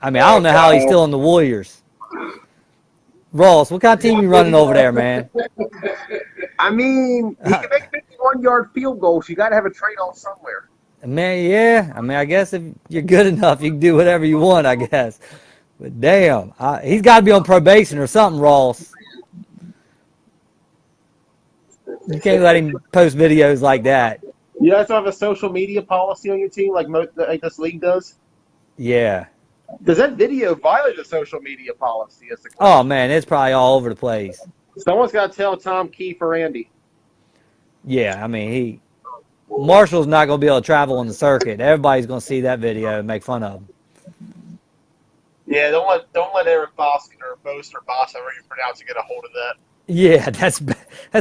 I don't know how he's still in the Warriors. Ross, what kind of team you running over there, man? I mean, he can make 51-yard field goals. You got to have a trade-off somewhere. Man, yeah. I guess if you're good enough, you can do whatever you want, I guess. But damn, he's got to be on probation or something, Ross. You can't let him post videos like that. You guys don't have a social media policy on your team like this league does? Yeah. Does that video violate the social media policy? Is the question. Oh man, it's probably all over the place. Someone's got to tell Tom Keefe or Andy. Yeah, I mean Marshall's not gonna be able to travel on the circuit. Everybody's gonna see that video and make fun of him. Yeah, don't let Eric Boskin or Bost or Boss, however you pronounce it, get a hold of that. Yeah, that's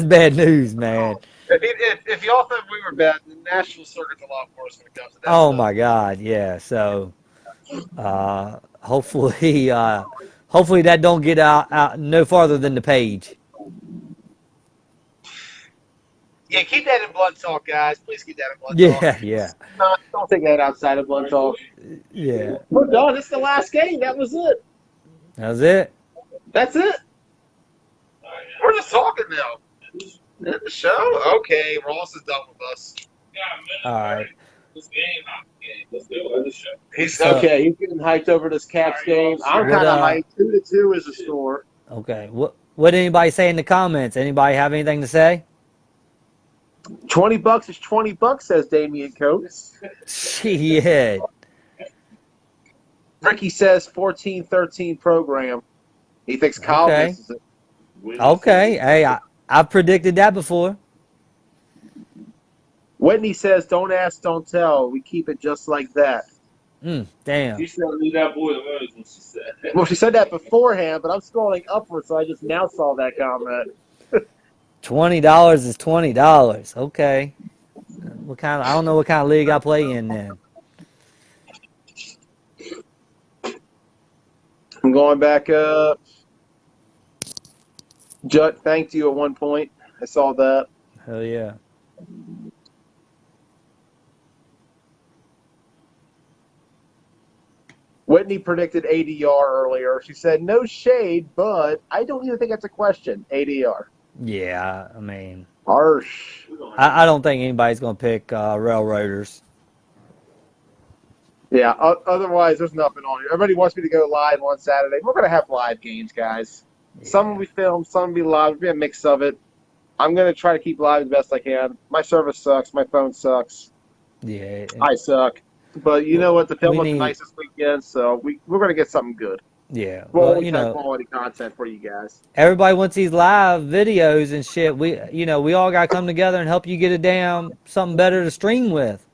bad news, man. If y'all think we were bad, the national circuit's a lot worse when it comes to that. Oh stuff. my God, yeah. So, hopefully that don't get out no farther than the page. Yeah, keep that in Blood Talk, guys. Please keep that in Blood Talk. Yeah, Don't take that outside of Blood Talk. yeah. We're done. This is the last game. That was it. That was it. That's it. We're just talking now. End the show? Okay, Ross is done with us. All right. This game, let's do it. Let's show. He's So- okay. He's getting hyped over this Caps game. I'm kind of hyped. 2-2 is the score. Okay. What did anybody say in the comments? Anybody have anything to say? $20 is $20, says Damian Coates. Shit. Ricky says 14-13 program. He thinks Kyle Okay. misses it. Okay. Hey, I've predicted that before. Whitney says, "Don't ask, don't tell. We keep it just like that." Damn. You said leave that boy alone is what she said. Well, she said that beforehand, but I'm scrolling upward, so I just now saw that comment. $20 is $20. Okay. I don't know what kind of league I play in then. I'm going back up. Jut thanked you at one point. I saw that. Hell yeah. Whitney predicted ADR earlier. She said, "No shade, but I don't even think that's a question." ADR. Yeah, I mean, Harsh. I don't think anybody's going to pick Railroaders. Yeah, otherwise, there's nothing on here. Everybody wants me to go live on Saturday. We're going to have live games, guys. Some will be filmed, some will be live. It'll be a mix of it. I'm going to try to keep live the best I can. My service sucks. My phone sucks. Yeah. I suck. But you know what? The film We looks need- nice this weekend, so we're going to get something good. Yeah. We'll Well, always you have know, quality content for you guys. everybody wants these live videos and shit. We all got to come together and help you get something better to stream with.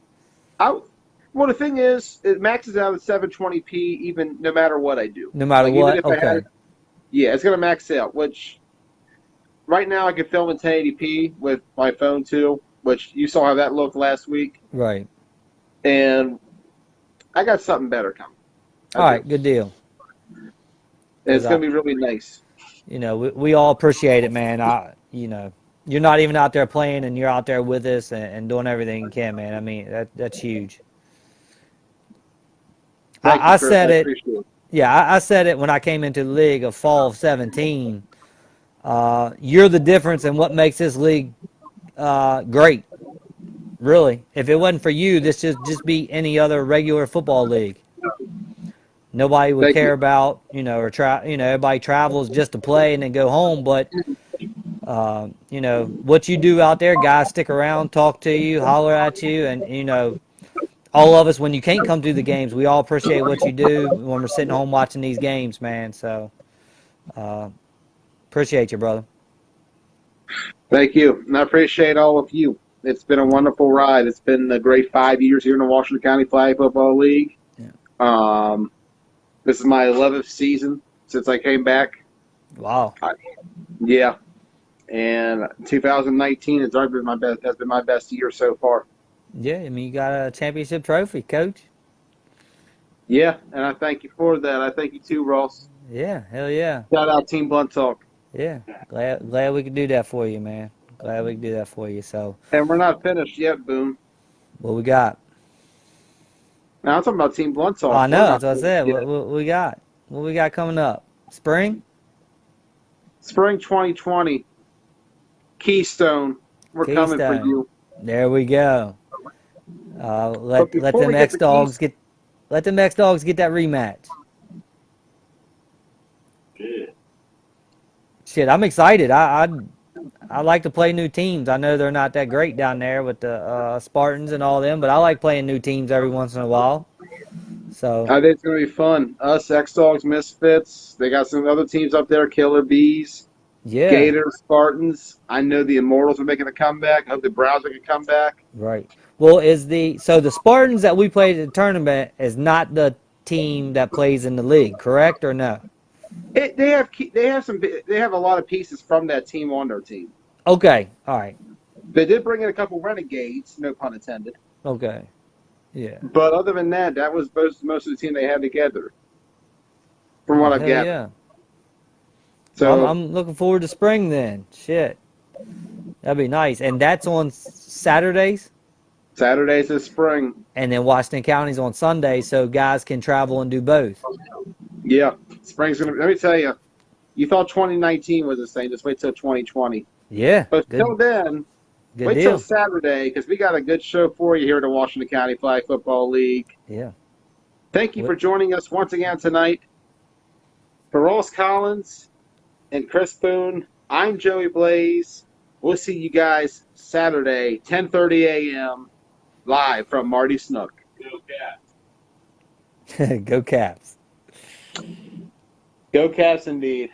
Well, the thing is, it maxes out at 720p even no matter what I do. No matter Like, even what. if I had Okay. it- Yeah, it's going to max out, which right now I can film in 1080p with my phone too, which you saw how that looked last week. Right. And I got something better coming. I All do. right. Good deal. And it's going to be really nice. You know, we all appreciate it, man. You're not even out there playing, and you're out there with us and doing everything you can, man. I mean, that's huge. Thank you, I Chris. said I it. appreciate it. Yeah, I said it when I came into the league of fall of 17. You're the difference in what makes this league great. Really, if it wasn't for you, this just be any other regular football league. Nobody would Thank care you. about, everybody travels just to play and then go home. But, what you do out there, guys stick around, talk to you, holler at you. And, all of us, when you can't come to the games, we all appreciate what you do when we're sitting home watching these games, man. So, appreciate you, brother. Thank you. And I appreciate all of you. It's been a wonderful ride. It's been a great 5 years here in the Washington County Flag Football League. Yeah. This is my 11th season since I came back. Wow. Yeah. And 2019 has been my best year so far. Yeah, I mean, you got a championship trophy, coach. Yeah, and I thank you for that. I thank you too, Ross. Yeah, hell yeah. Shout out Team Blunt Talk. Yeah, glad we could do that for you, man. Glad we could do that for you. So, And we're not finished yet, Boom. what we got? Now I'm talking about Team Blunt Talk. Oh, I know, We're that's not what I said. finished yet. What we got? What we got coming up? Spring? Spring 2020. Keystone. We're coming for Keystone. you. There we go. Let before them we get X to dogs get that rematch. Yeah. Shit, I'm excited. I like to play new teams. I know they're not that great down there with the Spartans and all them, but I like playing new teams every once in a while. So I think it's going to be fun. Us, X-Dogs, Misfits. They got some other teams up there, Killer Bees, yeah, Gators, Spartans. I know the Immortals are making a comeback. I hope the Browns make a comeback. right. Well, so the Spartans that we played at the tournament is not the team that plays in the league, correct or no? They have a lot of pieces from that team on their team. Okay, all right, They did bring in a couple renegades, no pun intended. okay, yeah. But other than that, that was most of the team they had together, from what I've Hell gathered. yeah. So I'm looking forward to spring then. Shit, that'd be nice. And that's on Saturdays, Saturdays is spring. and then Washington County's on Sundays, so guys can travel and do both. Yeah, spring's gonna. Let me tell you, you thought 2019 was the same. Just wait till 2020. Yeah, But good, till then, good wait deal. till Saturday because we got a good show for you here at the Washington County Flag Football League. Yeah. Thank you for joining us once again tonight. For Ross Collins and Chris Boone, I'm Joey Blaze. We'll see you guys Saturday, 10:30 a.m. live from Marty Snook. Go Cats. Go Caps. Go Cats indeed.